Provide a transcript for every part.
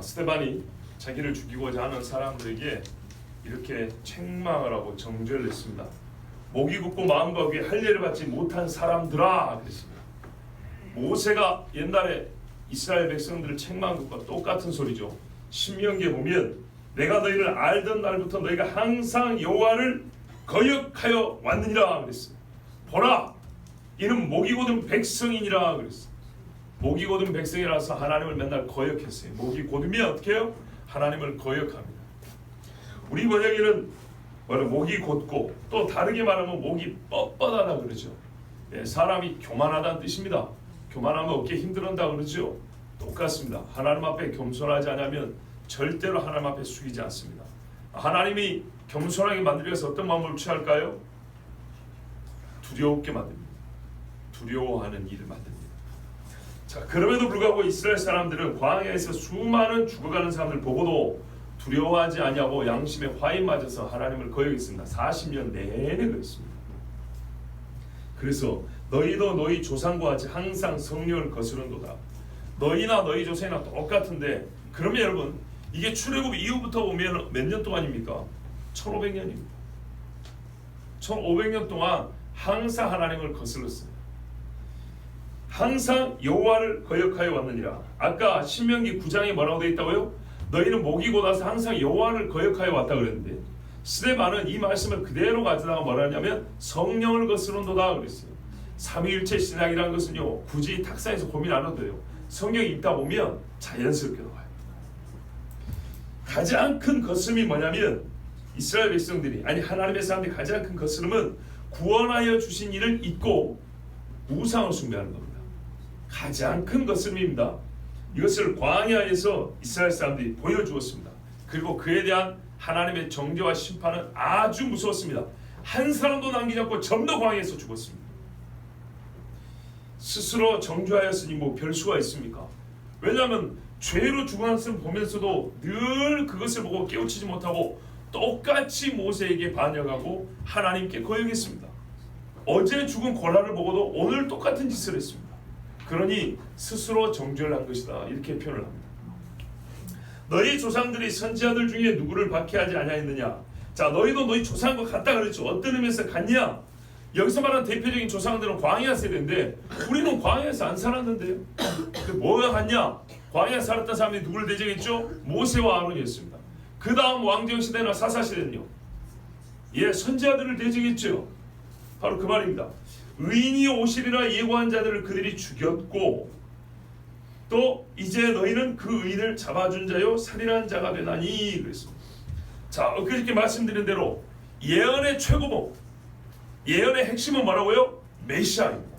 스데반이 자기를 죽이고자 하는 사람들에게 이렇게 책망을 하고 정죄를 했습니다. 목이 굳고 마음과 귀에 할례를 받지 못한 사람들아 그랬습니다. 모세가 옛날에 이스라엘 백성들을 책망한 것과 똑같은 소리죠. 신명기에 보면 내가 너희를 알던 날부터 너희가 항상 여호와를 거역하여 왔느니라 그랬어요. 보라 이는 목이 곧은 백성이니라 그랬어요. 목이 곧은 백성이라서 하나님을 맨날 거역했어요. 목이 곧으면 어떻게 해요? 하나님을 거역합니다. 우리 번역에는 목이 곧고 또 다르게 말하면 목이 뻣뻣하다 그러죠. 사람이 교만하다는 뜻입니다. 교만하면 어깨 힘들었다 그러죠. 똑같습니다. 하나님 앞에 겸손하지 않으면 절대로 하나님 앞에 숙이지 않습니다. 하나님이 겸손하게 만들기 위해서 어떤 마음을 취할까요? 두려웠게 만듭니다. 두려워하는 일을 만듭니다. 자, 그럼에도 불구하고 이스라엘 사람들은 광야에서 수많은 죽어가는 사람들 보고도 두려워하지 아니하고 양심에 화인 맞아서 하나님을 거역했습니다. 40년 내내 그랬습니다. 그래서 너희도 너희 조상과 같이 항상 성령을 거스른도다. 너희나 너희 조상이나 똑같은데 그러면 여러분 이게 출애굽 이후부터 보면 몇 년 동안입니까? 1500년입니다. 1500년 동안 항상 하나님을 거슬렀어요. 항상 여호와를 거역하여 왔느니라. 아까 신명기 9장에 뭐라고 되어 있다고요? 너희는 목이 곧아서 항상 여호와를 거역하여 왔다 그랬는데 스데반은 이 말씀을 그대로 가져다가 뭐라 하냐면 성령을 거스른도다 그랬어요. 삼위일체 신앙이라는 것은요 굳이 탁상에서 고민 안 해도 돼요. 성경이 읽다 보면 자연스럽게 나와요. 가장 큰 거스름이 뭐냐면 이스라엘 백성들이 아니 하나님의 사람들이 가장 큰 거스름은 구원하여 주신 이를 잊고 우상을 숭배하는 겁니다. 가장 큰 거스름입니다. 이것을 광야에서 이스라엘 사람들이 보여주었습니다. 그리고 그에 대한 하나님의 정죄와 심판은 아주 무서웠습니다. 한 사람도 남기지 않고 전부 광야에서 죽었습니다. 스스로 정죄하였으니 뭐 별수가 있습니까? 왜냐하면 죄로 죽어간 것을 보면서도 늘 그것을 보고 깨우치지 못하고 똑같이 모세에게 반역하고 하나님께 거역했습니다. 어제 죽은 고라를 보고도 오늘 똑같은 짓을 했습니다. 그러니 스스로 정죄를 한 것이다 이렇게 표현을 합니다. 너희 조상들이 선지자들 중에 누구를 박해하지 아니하였느냐. 자 너희도 너희 조상과 같다 그랬죠. 어떤 의미에서 같냐. 여기서 말하는 대표적인 조상들은 광야 세대인데 우리는 광야에서 안 살았는데요. 뭐가 같냐. 광야에 살았던 사람들이 누구를 대적했죠? 모세와 아론이었습니다. 그 다음 왕정시대나 사사시대는요 선지자들을 대적했죠. 바로 그 말입니다. 의인이 오시리라 예고한 자들을 그들이 죽였고 또 이제 너희는 그 의인을 잡아준 자요 살인한 자가 되나니 그랬습니다. 자 그렇게 말씀드린 대로 예언의 최고봉 예언의 핵심은 뭐라고요? 메시아입니다.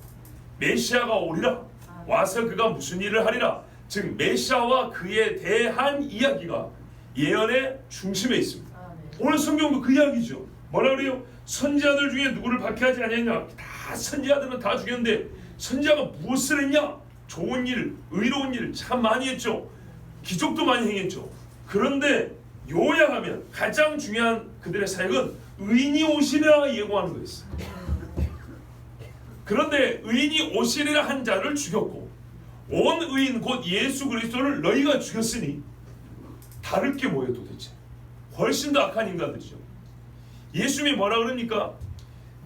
메시아가 오리라 와서 그가 무슨 일을 하리라. 즉 메시아와 그에 대한 이야기가 예언의 중심에 있습니다. 오늘 성경도 그 이야기죠. 뭐라 그래요? 선지자들 중에 누구를 박해하지 아니했냐. 다 선지자들은 다 죽였는데 선지자가 무엇을 했냐? 좋은 일, 의로운 일 참 많이 했죠. 기적도 많이 행했죠. 그런데 요약하면 가장 중요한 그들의 사역은 의인이 오시리라 예고하는 거였어요. 그런데 의인이 오시리라 한 자를 죽였고 온 의인 곧 예수 그리스도를 너희가 죽였으니 다를 게 뭐예요 도대체? 훨씬 더 악한 인간들이죠. 예수님이 뭐라 그러니까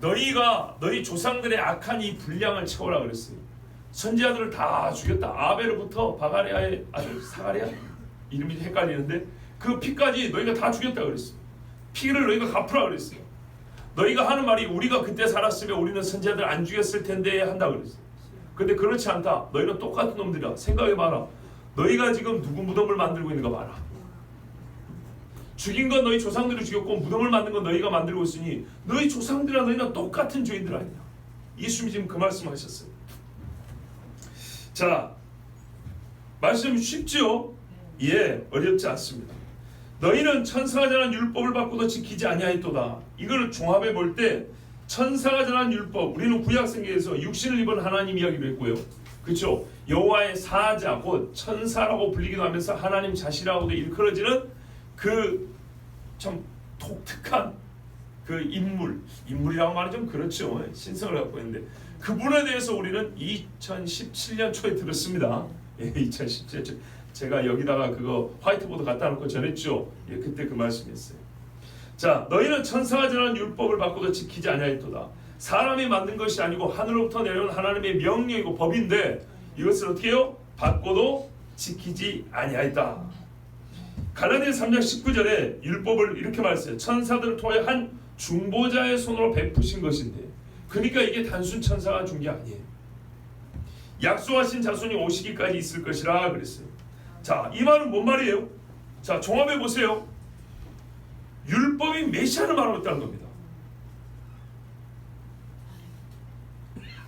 너희가 너희 조상들의 악한 이 분량을 채우라 그랬어요. 선지자들을 다 죽였다. 아벨부터 바가랴의 아들 사가랴 이름이 헷갈리는데 그 피까지 너희가 다 죽였다 그랬어요. 피를 너희가 갚으라 그랬어요. 너희가 하는 말이 우리가 그때 살았으면 우리는 선지자들 안 죽였을 텐데 한다 그랬어요. 근데 그렇지 않다. 너희는 똑같은 놈들이야. 생각해봐라. 너희가 지금 누구 무덤을 만들고 있는 거 봐라. 죽인 건 너희 조상들이 죽였고 무덤을 만든 건 너희가 만들고 있으니 너희 조상들이랑 너희는 똑같은 죄인들 아니냐. 예수님이 지금 그 말씀을 하셨어요. 자, 말씀 쉽죠? 예, 어렵지 않습니다. 너희는 천사가 전한 율법을 받고도 지키지 아니하였도다. 이걸 종합해 볼 때 천사가 전한 율법, 우리는 구약성경에서 육신을 입은 하나님 이야기로 했고요. 그렇죠? 여호와의 사자, 곧 천사라고 불리기도 하면서 하나님 자신이라고도 일컬어지는 그 참 독특한 그 인물이라고 말이 좀 그렇죠. 신성을 갖고 있는데 그분에 대해서 우리는 2017년 초에 들었습니다. 2017년 초 제가 여기다가 그거 화이트보드 갖다 놓고 전했죠. 예, 그때 그 말씀이었어요. 자, 너희는 천사가 전한 율법을 받고도 지키지 아니하였도다. 사람이 만든 것이 아니고 하늘로부터 내려온 하나님의 명령이고 법인데 이것을 어떻게 해요? 받고도 지키지 아니하였다. 갈라디아서 3장 19절에 율법을 이렇게 말했어요. 천사들을 통하여 한 중보자의 손으로 베푸신 것인데, 그러니까 이게 단순 천사가 준 게 아니에요. 약속하신 자손이 오시기까지 있을 것이라 그랬어요. 자, 이 말은 뭔 말이에요? 자, 종합해 보세요. 율법이 메시아를 말하고 있다는 겁니다.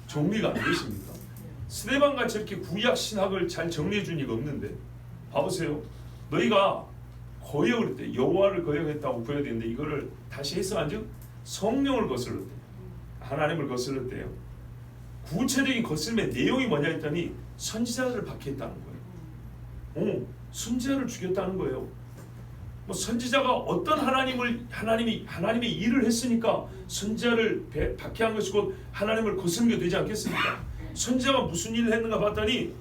정리가 안 되십니까? 스데반같이 이렇게 구약 신학을 잘 정리해 준 이가 없는데, 봐보세요. 너희가 거역을 했대. 여호와를 거역했다고 구해야 되는데 이거를 다시 해석한즉 성령을 거슬렀대. 하나님을 거슬렀대요. 구체적인 거슬림의 내용이 뭐냐 했더니 선지자들을 박해했다는 거예요. 선지자를 죽였다는 거예요. 뭐 선지자가 어떤 하나님의 일을 했으니까 선지자를 박해한 것이 곧 하나님을 거스르게 되지 않겠습니까? 선지자가 무슨 일을 했는가 봤더니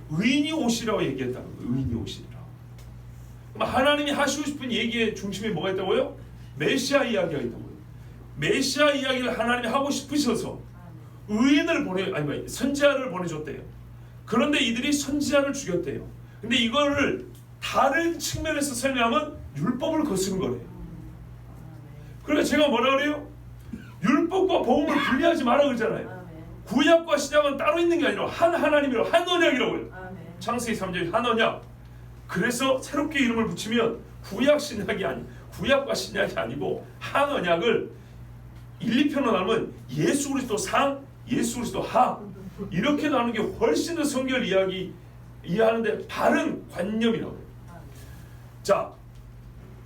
의인이 오시라고 얘기했다는 거예요. 의인이 오시리라. 그럼 하나님이 하시고 싶은 얘기의 중심에 뭐가 있다고요? 메시아 이야기가 있다고요. 메시아 이야기를 하나님이 하고 싶으셔서 의인을 선지자를 보내줬대요. 그런데 이들이 선지자를 죽였대요. 근데 이거를 다른 측면에서 설명하면 율법을 거스른 거래요. 그래서 제가 뭐라 그래요? 율법과 복음을 분리하지 마라 그러잖아요. 구약과 신약은 따로 있는 게 아니라 한 하나님이라고, 한 언약이라고요. 창세기 3절 한 언약. 그래서 새롭게 이름을 붙이면 구약과 신약이 아니고 한 언약을 1, 2편으로 나누면 예수 그리스도 상, 예수 그리스도 하, 이렇게 나누는 게 훨씬 더 성경을 이해하는데 바른 관념이라고 해요. 자,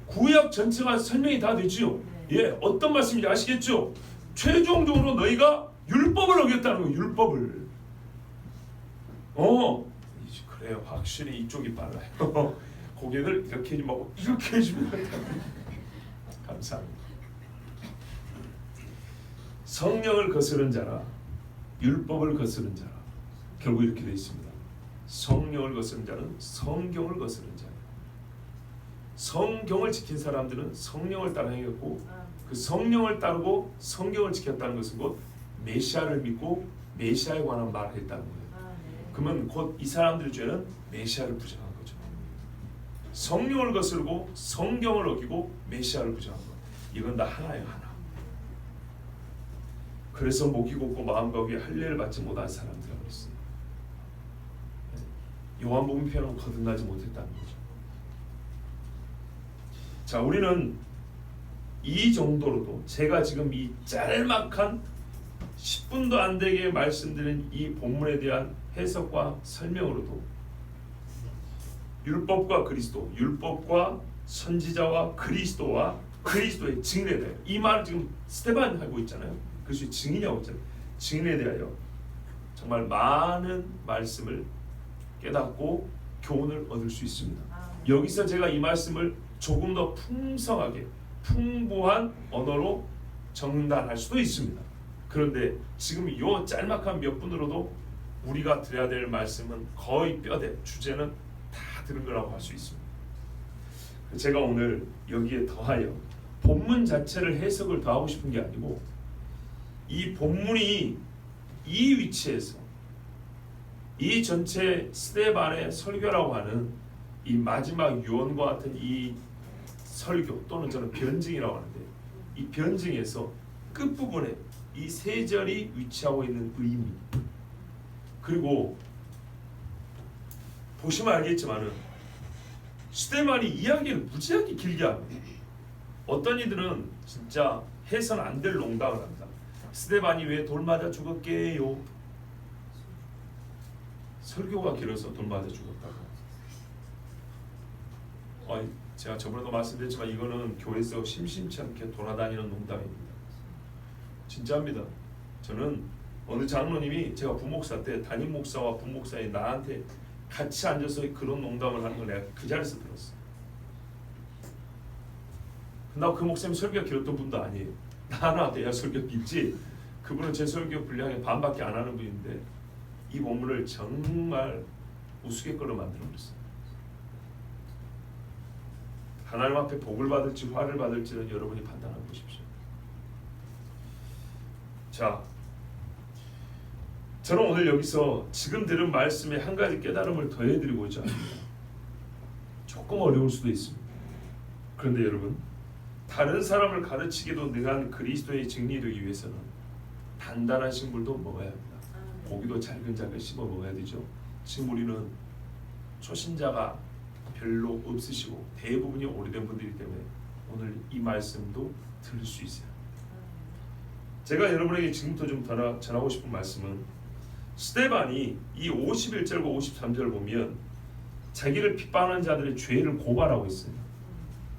구약 전체가 설명이 다 되지요. 예, 어떤 말씀인지 아시겠죠? 최종적으로 너희가 율법을 어겼다는 거예요. 율법을. 그래요. 확실히 이쪽이 빨라요. 고개를 이렇게 해주고 이렇게 해주면 감사합니다. 성령을 거스른 자라, 율법을 거스른 자라. 결국 이렇게 되어 있습니다. 성령을 거스른 자는 성경을 거스른 자예요. 성경을 지킨 사람들은 성령을 따라 행했고, 그 성령을 따르고 성경을 지켰다는 것은 곧 메시아를 믿고 메시아에 관한 말을 했다는 거예요. 그러면 곧 이 사람들의 죄는 메시아를 부정한 거죠. 성령을 거스르고 성경을 어기고 메시아를 부정한 것. 이건 다 하나예요, 하나. 그래서 목이 곱고 마음과 귀에 할례를 받지 못한 사람들이라고 했어요. 요한복음 표현은 거듭나지 못했다는 거죠. 자, 우리는 이 정도로도 제가 지금 이 짤막한 10분도 안 되게 말씀드린 이 본문에 대한 해석과 설명으로도 율법과 그리스도, 율법과 선지자와 그리스도와 그리스도의 증인에 대하여, 이 말을 지금 스테반 하고 있잖아요. 그것이 증인이라고 했잖아요. 증인에 대하여 정말 많은 말씀을 깨닫고 교훈을 얻을 수 있습니다. 여기서 제가 이 말씀을 조금 더 풍성하게 풍부한 언어로 정단할 수도 있습니다. 그런데 지금 이 짤막한 몇 분으로도 우리가 드려야 될 말씀은 거의 뼈대, 주제는 다 들은 거라고 할 수 있습니다. 제가 오늘 여기에 더하여 본문 자체를 해석을 더 하고 싶은 게 아니고, 이 본문이 이 위치에서 이 전체 스데반의 설교라고 하는 이 마지막 유언과 같은 이 설교, 또는 저는 변증이라고 하는데, 이 변증에서 끝부분에 이 세 절이 위치하고 있는 의미, 그리고 보시면 알겠지만은 스데반이 이야기를 무지하게 길게 합니다. 어떤 이들은 진짜 해서는 안 될 농담을 합니다. 스데반이 왜 돌 맞아 죽었게요? 설교가 길어서 돌 맞아 죽었다고. 제가 저번에도 말씀드렸지만 이거는 교회에서 심심치 않게 돌아다니는 농담입니다. 진짜입니다. 저는 어느 장로님이 제가 부목사 때 담임 목사와 부목사에 나한테 같이 앉아서 그런 농담을 하는 걸 내가 그 자리에서 들었어요. 나 그 목사님 설교가 길었던 분도 아니에요. 나나 돼야 설교 길지. 그분은 제 설교 분량의 반밖에 안 하는 분인데 이 본문을 정말 우스갯거리로 만들어 버렸어요. 하나님 앞에 복을 받을지 화를 받을지는 여러분이 판단해 보십시오. 자, 저는 오늘 여기서 지금 들은 말씀에 한 가지 깨달음을 더해드리고자 합니다. 조금 어려울 수도 있습니다. 그런데 여러분, 다른 사람을 가르치기도 능한 그리스도의 증인이 되기 위해서는 단단한 식물도 먹어야 합니다. 고기도 잘근잘근 씹어 먹어야 되죠. 지금 우리는 초신자가 별로 없으시고 대부분이 오래된 분들이기 때문에 오늘 이 말씀도 들을 수 있어요. 제가 여러분에게 지금부터 좀 전하고 싶은 말씀은, 스데반이 이 51절과 53절을 보면 자기를 핍박하는 자들의 죄를 고발하고 있어요.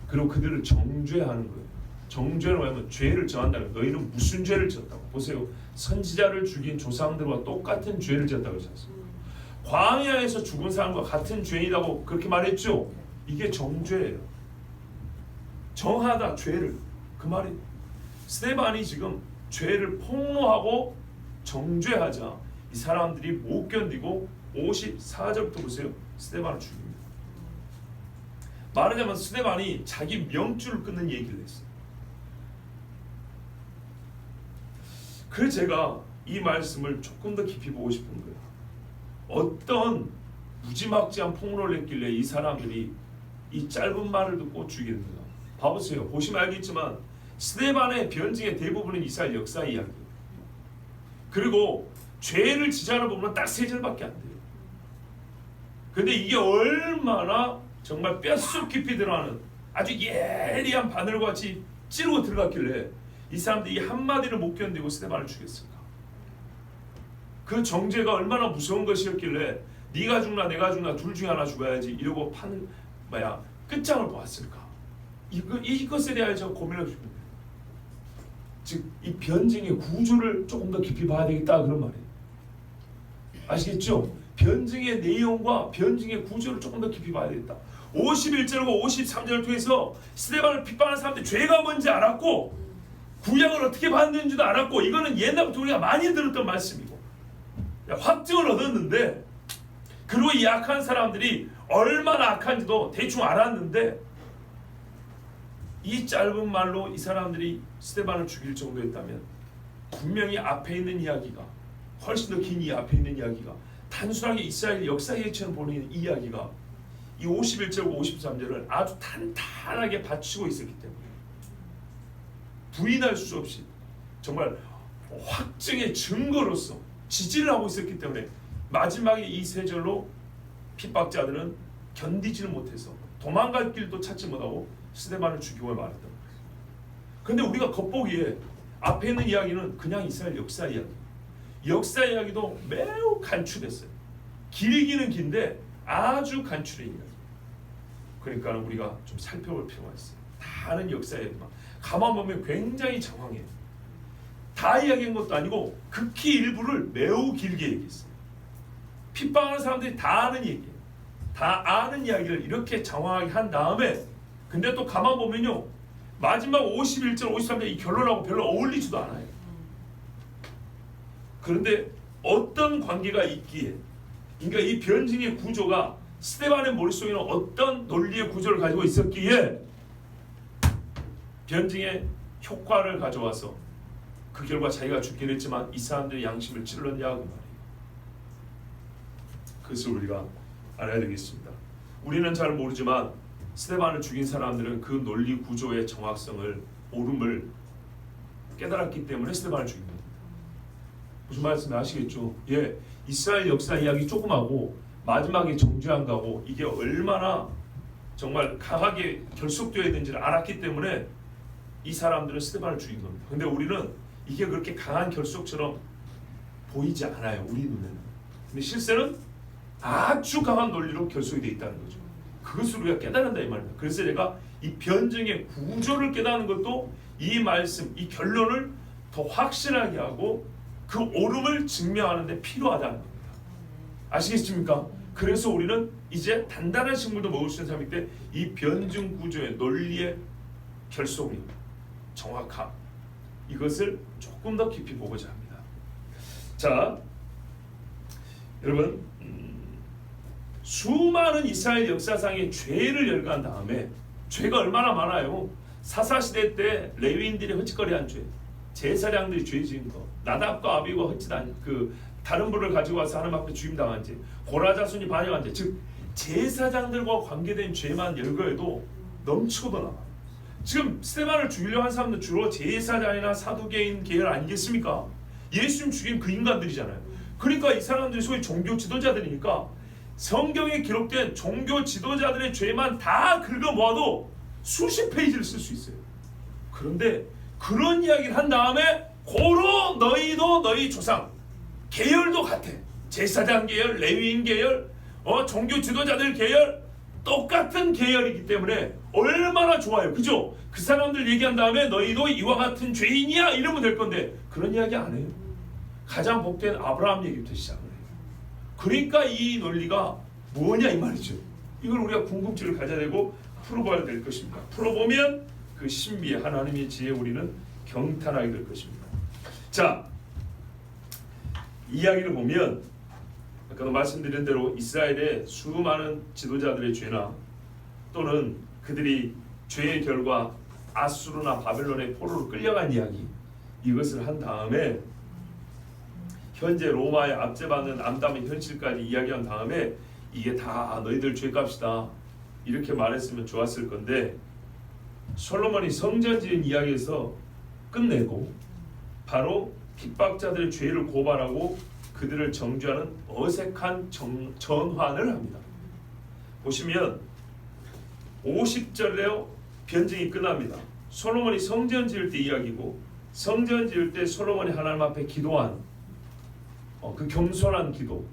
그리고 그들을 정죄하는 거예요. 정죄는 하면 죄를 정한다는 거예요. 너희는 무슨 죄를 지었다고. 보세요. 선지자를 죽인 조상들과 똑같은 죄를 지었다고 하셨어요. 광야에서 죽은 사람과 같은 죄이라고 그렇게 말했죠. 이게 정죄예요. 정하다, 죄를. 그 말이 스데반이 지금 죄를 폭로하고 정죄하자 이 사람들이 못 견디고 54절부터 보세요. 스데반을 죽입니다. 말하자면 스데반이 자기 명줄을 끊는 얘기를 했어요. 그래서 제가 이 말씀을 조금 더 깊이 보고 싶은 거예요. 어떤 무지막지한 폭로를 했길래 이 사람들이 이 짧은 말을 듣고 죽이는가. 봐보세요. 보시면 알겠지만 스데반의 변증의 대부분은 이스라엘 역사 이야기예요. 그리고 죄를 지자는 부분은 딱 3절밖에 안 돼요. 근데 이게 얼마나 정말 뼛속 깊이 들어가는 아주 예리한 바늘같이 찌르고 들어갔길래 이 사람들이 한마디를 못 견디고 스데반을 죽였을까. 그 정죄가 얼마나 무서운 것이었길래 네가 죽나 내가 죽나 둘 중에 하나 죽어야지 이러고 끝장을 보았을까. 이것에 대해서 고민하고 싶은 거예요. 즉 이 변증의 구조를 조금 더 깊이 봐야 되겠다 그런 말이에요. 아시겠죠? 변증의 내용과 변증의 구조를 조금 더 깊이 봐야 되겠다. 51절과 53절을 통해서 스데반을 핍박하는 사람들이 죄가 뭔지 알았고 구약을 어떻게 받는지도 알았고, 이거는 옛날부터 우리가 많이 들었던 말씀이고 확증을 얻었는데, 그리고 이 악한 사람들이 얼마나 악한지도 대충 알았는데 이 짧은 말로 이 사람들이 스데반을 죽일 정도였다면 분명히 앞에 있는 이야기가, 훨씬 더 긴 이 앞에 있는 이야기가, 단순하게 이스라엘 역사의 예처럼 보는 이 이야기가 이 51절과 53절을 아주 탄탄하게 받치고 있었기 때문에 부인할 수 없이 정말 확증의 증거로서 지지를 하고 있었기 때문에 마지막에 이 3절로 핍박자들은 견디지를 못해서 도망갈 길도 찾지 못하고 스데반을 죽이고 말았던 거예요. 그런데 우리가 겉보기에 앞에 있는 이야기는 그냥 이스라엘 역사 이야기, 역사 이야기도 매우 간추렸어요. 길기는 긴데 아주 간추린 이야기. 그러니까 우리가 좀 살펴볼 필요가 있어요. 다른 역사 이야기만 가만 보면 굉장히 장황해요. 다 이야기한 것도 아니고 극히 일부를 매우 길게 얘기했어요. 핍박하는 사람들이 다 아는 얘기예요. 다 아는 이야기를 이렇게 장황하게 한 다음에, 근데 또 가만 보면요, 마지막 51절 53절 이 결론하고 별로 어울리지도 않아요. 그런데 어떤 관계가 있기에, 그러니까 이 변증의 구조가 스데반의 머릿속에는 어떤 논리의 구조를 가지고 있었기에 변증의 효과를 가져와서 그 결과 자기가 죽긴 했지만 이 사람들의 양심을 찔렀냐 그 말이에요. 그것을 우리가 알아야 되겠습니다. 우리는 잘 모르지만 스데반을 죽인 사람들은 그 논리 구조의 정확성을, 옳음을 깨달았기 때문에 스데반을 죽인 겁니다. 무슨 말씀인지 아시겠죠? 예, 이스라엘 역사 이야기 조금하고 마지막에 정죄한 거하고 이게 얼마나 정말 강하게 결속되어야 되는지를 알았기 때문에 이 사람들은 스데반을 죽인 겁니다. 근데 우리는 이게 그렇게 강한 결속처럼 보이지 않아요, 우리 눈에는. 근데 실제는 아주 강한 논리로 결속이 되어 있다는 거죠. 그것을 우리가 깨달는다 이 말입니다. 그래서 제가 이 변증의 구조를 깨닫는 것도 이 말씀, 이 결론을 더 확실하게 하고 그 옳음을 증명하는 데 필요하다는 겁니다. 아시겠습니까? 그래서 우리는 이제 단단한 식물도 먹을 수 있는 사람이기 때문에 이 변증 구조의 논리의 결속이 정확함, 이것을 조금 더 깊이 보고자 합니다. 자, 여러분, 수많은 이스라엘 역사상의 죄를 열거한 다음에 죄가 얼마나 많아요. 사사시대 때 레위인들이 헛짓거리한 죄, 제사장들이 죄 지은 거, 나답과 아비가 헛짓한 그 다른 불을 가지고 와서 하나님 앞에 주임당한 죄, 고라 자손이 반역한 죄, 즉 제사장들과 관계된 죄만 열거해도 넘치고도 남아요. 지금 스데반을 죽이려 한 사람들 주로 제사장이나 사두개인 계열 아니겠습니까? 예수님 죽인 그 인간들이잖아요. 그러니까 이 사람들이 소위 종교 지도자들이니까 성경에 기록된 종교 지도자들의 죄만 다 긁어 모아도 수십 페이지를 쓸 수 있어요. 그런데 그런 이야기를 한 다음에 고로 너희도 너희 조상 계열도 같아. 제사장 계열, 레위인 계열, 종교 지도자들 계열 똑같은 계열이기 때문에 얼마나 좋아요. 그죠? 그 사람들 얘기한 다음에 너희도 이와 같은 죄인이야 이러면 될 건데 그런 이야기 안 해요. 가장 복된 아브라함 얘기부터 시작을 해요. 그러니까 이 논리가 뭐냐 이 말이죠. 이걸 우리가 궁금증을 가져야 되고 풀어봐야 될 것입니다. 풀어보면 그 신비의 하나님의 지혜 우리는 경탄하게 될 것입니다. 자, 이야기를 보면 아까도 말씀드린 대로 이스라엘의 수많은 지도자들의 죄나 또는 그들이 죄의 결과 아수르나 바벨론의 포로로 끌려간 이야기, 이것을 한 다음에 현재 로마의 압제받는 암담의 현실까지 이야기한 다음에 이게 다 너희들 죄값이다 이렇게 말했으면 좋았을 건데 솔로몬이 성전 지은 이야기에서 끝내고 바로 핍박자들의 죄를 고발하고 그들을 정죄하는 어색한 전환을 합니다. 보시면 50절에 변증이 끝납니다. 솔로몬이 성전 지을 때 이야기고, 성전 지을 때 솔로몬이 하나님 앞에 기도한 그 겸손한 기도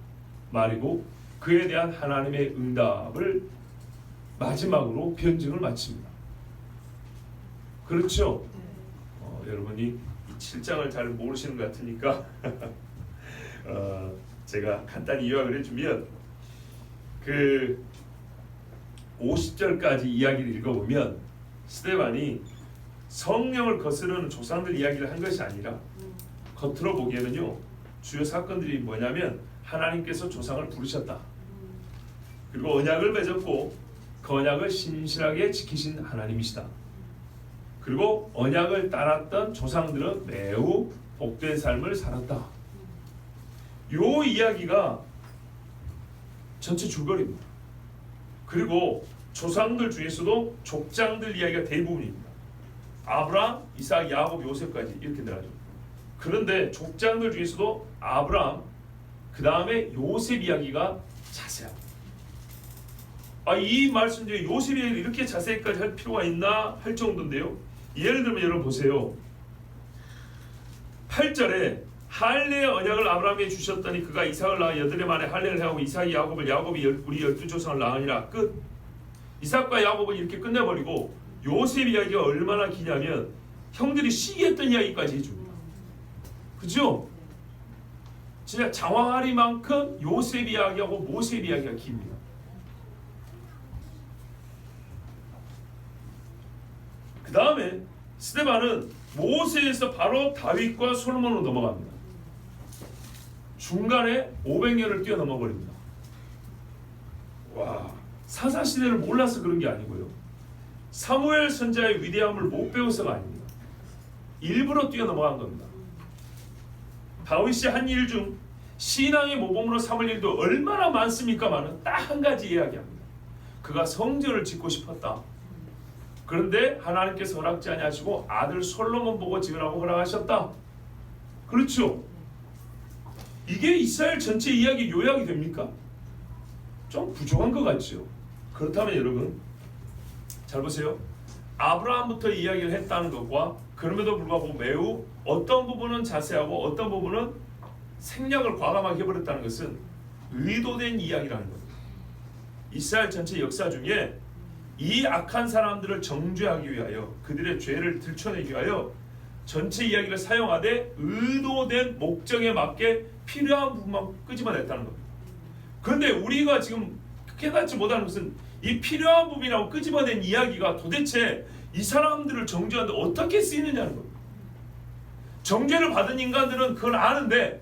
말이고, 그에 대한 하나님의 응답을 마지막으로 변증을 마칩니다. 그렇죠? 여러분이 이 7장을 잘 모르시는 것 같으니까 제가 간단히 요약을 해주면 그 50절까지 이야기를 읽어보면 스데반이 성령을 거스르는 조상들 이야기를 한 것이 아니라 겉으로 보기에는요 주요 사건들이 뭐냐면 하나님께서 조상을 부르셨다. 그리고 언약을 맺었고 그 언약을 신실하게 지키신 하나님이시다. 그리고 언약을 따랐던 조상들은 매우 복된 삶을 살았다. 요 이야기가 전체 줄거리입니다. 그리고 조상들 중에서도 족장들 이야기가 대부분입니다. 아브라함, 이삭, 야곱, 요셉까지 이렇게 들어가죠. 그런데 족장들 중에서도 아브라함, 그 다음에 요셉 이야기가 자세합니다. 이 말씀 중에 요셉 이야기를 이렇게 자세히까지 할 필요가 있나 할 정도인데요. 예를 들면 여러분 보세요. 8절에 할례의 언약을 아브라함에게 주셨더니 그가 이삭을 낳아 8해 만에 할례를 하고 이삭이 야곱을, 야곱이 우리 12조상을 낳으니라. 끝. 이삭과 야곱은 이렇게 끝내버리고 요셉 이야기가 얼마나 기냐면 형들이 시기했던 이야기까지 해줍니다. 그죠? 진짜 장황하리만큼 요셉 이야기하고 모셉 이야기가 깁니다. 그 다음에 스데반은 모세에서 바로 다윗과 솔로몬으로 넘어갑니다. 중간에 500년을 뛰어넘어 버립니다. 와, 사사시대를 몰라서 그런 게 아니고요. 사무엘 선지자의 위대함을 못 배워서가 아닙니다. 일부러 뛰어넘어간 겁니다. 다윗이 한 일 중 신앙의 모범으로 삼을 일도 얼마나 많습니까마는 딱 한 가지 이야기합니다. 그가 성전을 짓고 싶었다. 그런데 하나님께서 허락지 아니하시고 아들 솔로몬 보고 지으라고 허락하셨다. 그렇죠? 이게 이스라엘 전체 이야기 요약이 됩니까? 좀 부족한 것 같죠. 그렇다면 여러분 잘 보세요. 아브라함부터 이야기를 했다는 것과 그럼에도 불구하고 매우 어떤 부분은 자세하고 어떤 부분은 생략을 과감하게 해버렸다는 것은 의도된 이야기라는 겁니다. 이스라엘 전체 역사 중에 이 악한 사람들을 정죄하기 위하여 그들의 죄를 들춰내기 위하여 전체 이야기를 사용하되 의도된 목적에 맞게 필요한 부분만 끄집어냈다는 겁니다. 그런데 우리가 지금 깨닫지 못하는 것은 이 필요한 부분이라고 끄집어낸 이야기가 도대체 이 사람들을 정죄하는데 어떻게 쓰이느냐는 겁니다. 정죄를 받은 인간들은 그걸 아는데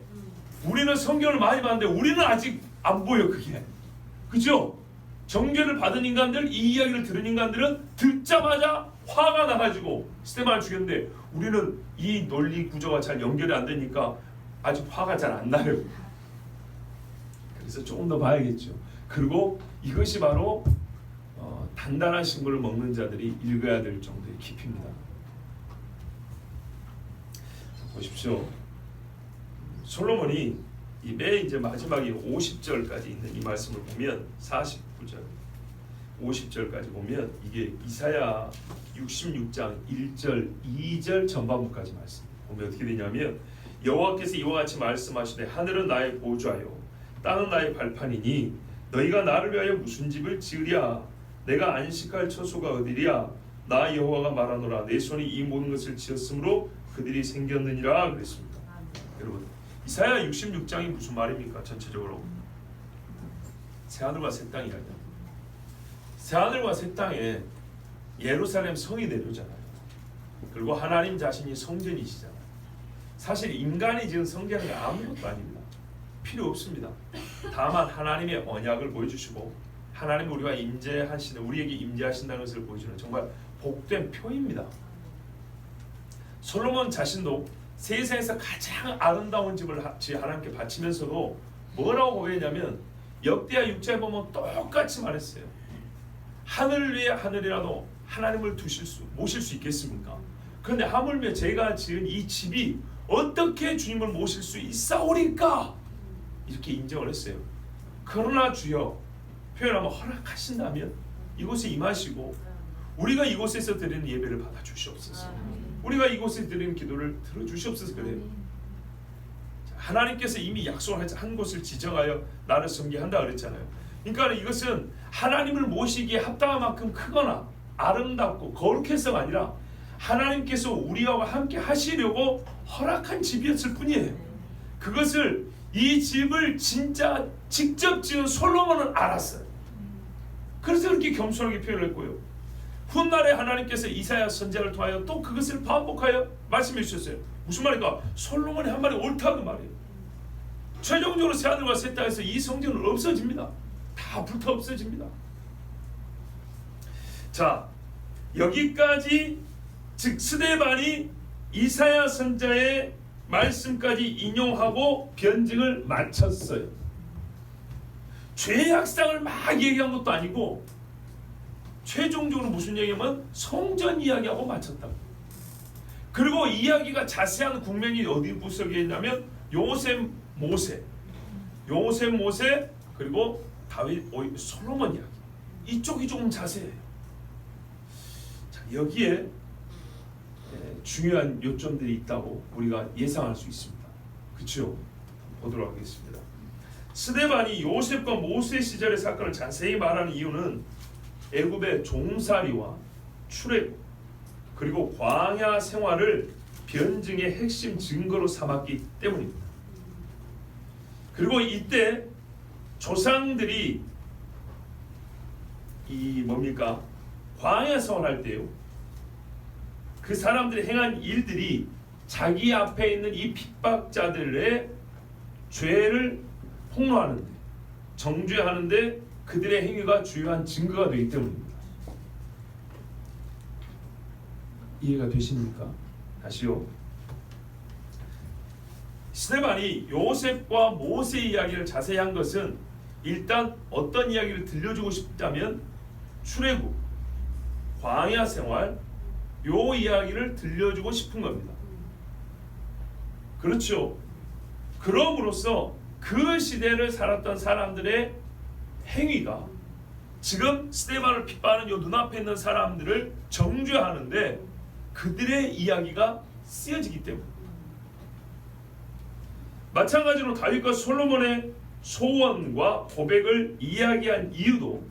우리는 성경을 많이 봤는데 우리는 아직 안 보여 그게. 그죠? 정죄를 받은 인간들, 이 이야기를 들은 인간들은 듣자마자 화가 나가지고 스데반을 죽였는데 우리는 이 논리 구조가 잘 연결이 안 되니까 아직 화가 잘 안 나요. 그래서 조금 더 봐야겠죠. 그리고 이것이 바로 단단한 신구를 먹는 자들이 읽어야 될 정도의 깊이입니다. 보십시오. 솔로몬이 이 맨 이제 마지막에 50절까지 있는 이 말씀을 보면 49절, 50절까지 보면 이게 이사야 66장 1절, 2절 전반부까지 말씀 보면 어떻게 되냐면 여호와께서 이와 같이 말씀하시되 하늘은 나의 보좌요 땅은 나의 발판이니 너희가 나를 위하여 무슨 집을 지으랴 내가 안식할 처소가 어디랴 나 여호와가 말하노라 내 손이 이 모든 것을 지었으므로 그들이 생겼느니라 그랬습니다. 여러분 이사야 66장이 무슨 말입니까? 전체적으로 새하늘과 새 땅이라요. 새하늘과 새 땅에 예루살렘 성이 내려오잖아요. 그리고 하나님 자신이 성전이시잖아요. 사실 인간이 지은 성전은 아무것도 아닙니다. 필요 없습니다. 다만 하나님의 언약을 보여주시고 하나님 우리와 임재하시는 우리에게 임재하신다는 것을 보여주는 정말 복된 표입니다. 솔로몬 자신도 세상에서 가장 아름다운 집을 하나님께 바치면서도 뭐라고 고백했냐면 역대하 6장에 보면 똑같이 말했어요. 하늘 위에 하늘이라도 하나님을 모실 수 있겠습니까? 그런데 하물며 제가 지은 이 집이 어떻게 주님을 모실 수 있사오리까? 이렇게 인정을 했어요. 그러나 주여 표현하면 허락하신다면 이곳에 임하시고 우리가 이곳에서 드리는 예배를 받아 주시옵소서. 우리가 이곳에 드리는 기도를 들어주시옵소서. 그래요. 하나님께서 이미 약속을 한 곳을 지정하여 나를 섬기한다 그랬잖아요. 그러니까 이것은 하나님을 모시기에 합당한 만큼 크거나 아름답고 거룩해서가 아니라 하나님께서 우리와 함께 하시려고 허락한 집이었을 뿐이에요. 그것을 이 집을 진짜 직접 지은 솔로몬은 알았어요. 그래서 그렇게 겸손하게 표현을 했고요. 훗날에 하나님께서 이사야 선지자를 통하여 또 그것을 반복하여 말씀해 주셨어요. 무슨 말인가? 솔로몬이 한 말이 옳다는 말이에요. 최종적으로 새하늘과 새 땅에서 이 성전은 없어집니다. 다 불타 없어집니다. 자, 여기까지 즉 스데반이 이사야 선지자의 말씀까지 인용하고 변증을 마쳤어요. 죄의 학상을 막 얘기한 것도 아니고 최종적으로 무슨 얘기냐면 성전 이야기하고 마쳤다. 그리고 이야기가 자세한 국면이 어디 구석에 있냐면 요셉 모세 그리고 다윗 솔로몬 이야기 이쪽이 조금 자세해요. 자, 여기에 중요한 요점들이 있다고 우리가 예상할 수 있습니다. 그렇죠? 보도록 하겠습니다. 스데반이 요셉과 모세 시절의 사건을 자세히 말하는 이유는 애굽의 종살이와 출애굽 그리고 광야 생활을 변증의 핵심 증거로 삼았기 때문입니다. 그리고 이때 조상들이 이 뭡니까? 광야 생활할 때요. 그 사람들이 행한 일들이 자기 앞에 있는 이 핍박자들의 죄를 폭로하는데 정죄하는데 그들의 행위가 주요한 증거가 되기 때문입니다. 이해가 되십니까? 다시요. 스데반이 요셉과 모세 이야기를 자세히 한 것은 일단 어떤 이야기를 들려주고 싶다면 출애굽, 광야 생활 요 이야기를 들려주고 싶은 겁니다. 그렇죠. 그럼으로써 그 시대를 살았던 사람들의 행위가 지금 스데반을 핍박하는 요 눈앞에 있는 사람들을 정죄하는데 그들의 이야기가 쓰여지기 때문에 마찬가지로 다윗과 솔로몬의 소원과 고백을 이야기한 이유도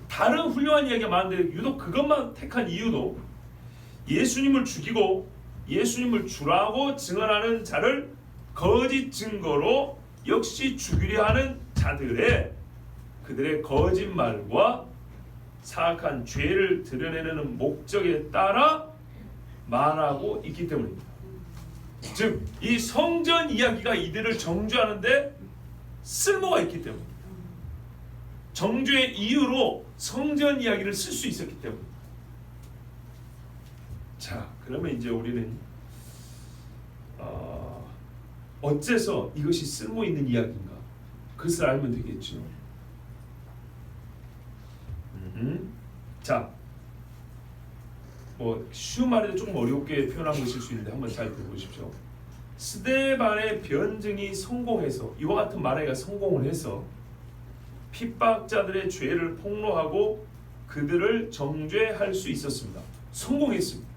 다른 훌륭한 이야기가 많은데 유독 그것만 택한 이유도 예수님을 죽이고 예수님을 주라고 증언하는 자를 거짓 증거로 역시 죽이려 하는 자들의 그들의 거짓말과 사악한 죄를 드러내는 목적에 따라 말하고 있기 때문입니다. 즉 이 성전 이야기가 이들을 정죄하는데 쓸모가 있기 때문입니다. 정죄의 이유로 성전 이야기를 쓸 수 있었기 때문에. 자, 그러면 이제 우리는 어째서 이것이 쓸모 있는 이야기인가? 그것을 알면 되겠죠. 자, 뭐 쉬운 말에도 조금 어렵게 표현한 것일 수 있는데 한번 잘 들어보십시오. 스데반의 변증이 성공해서, 이와 같은 말하기가 성공을 해서 핍박자들의 죄를 폭로하고 그들을 정죄할 수 있었습니다. 성공했습니다.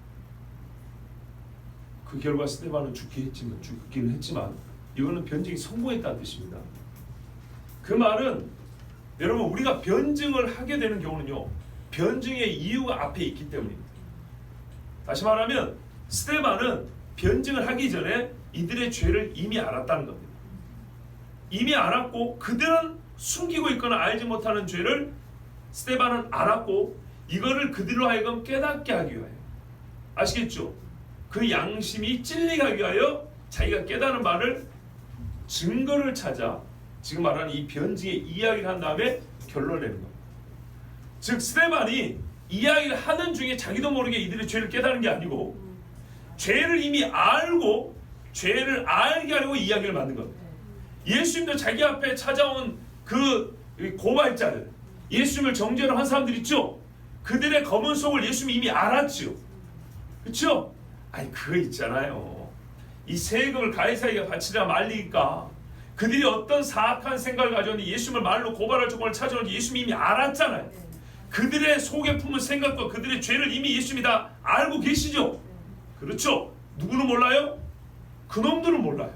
그 결과 스데반은 죽기는 했지만 이거는 변증이 성공했다는 뜻입니다. 그 말은 여러분, 우리가 변증을 하게 되는 경우는요, 변증의 이유가 앞에 있기 때문입니다. 다시 말하면 스데반은 변증을 하기 전에 이들의 죄를 이미 알았다는 겁니다. 이미 알았고 그들은 숨기고 있거나 알지 못하는 죄를 스데반은 알았고 이거를 그들로 하여금 깨닫게 하기 위하여, 아시겠죠? 그 양심이 찔리게 하기 위하여 자기가 깨달은 바를 증거를 찾아 지금 말하는 이 변증의 이야기를 한 다음에 결론을 내는 겁니다. 즉 스데반이 이야기를 하는 중에 자기도 모르게 이들의 죄를 깨달은 게 아니고 죄를 이미 알고 죄를 알게 하려고 이야기를 만든 겁니다. 예수님도 자기 앞에 찾아온 그 고발자들, 예수님을 정죄로 한 사람들 있죠? 그들의 검은 속을 예수님이 이미 알았죠. 그렇죠? 아니 그거 있잖아요. 이 세금을 가이사에게 바치라 말리니까 그들이 어떤 사악한 생각을 가졌는지 예수님을 말로 고발할 조건을 찾아오는지 예수님이 이미 알았잖아요. 그들의 속에 품은 생각과 그들의 죄를 이미 예수님이 다 알고 계시죠? 그렇죠? 누구는 몰라요? 그놈들은 몰라요.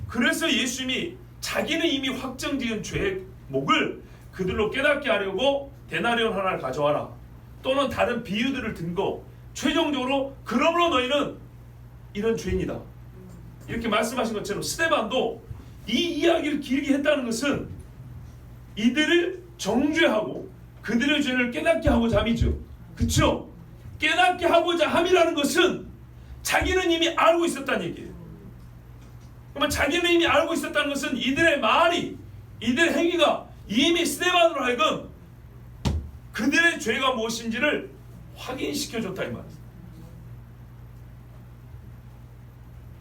그래서 예수님이 자기는 이미 확정지은 죄의 목을 그들로 깨닫게 하려고 데나리온 하나를 가져와라, 또는 다른 비유들을 든거 최종적으로 그러므로 너희는 이런 죄인이다, 이렇게 말씀하신 것처럼 스데반도 이 이야기를 길게 했다는 것은 이들을 정죄하고 그들의 죄를 깨닫게 하고자 함이죠. 그렇죠? 깨닫게 하고자 함이라는 것은 자기는 이미 알고 있었다는 얘기예요. 그러면 자기는 이미 알고 있었다는 것은 이들의 말이, 이들의 행위가 이미 스데반으로 하여금 그들의 죄가 무엇인지를 확인시켜줬다 이 말이에요.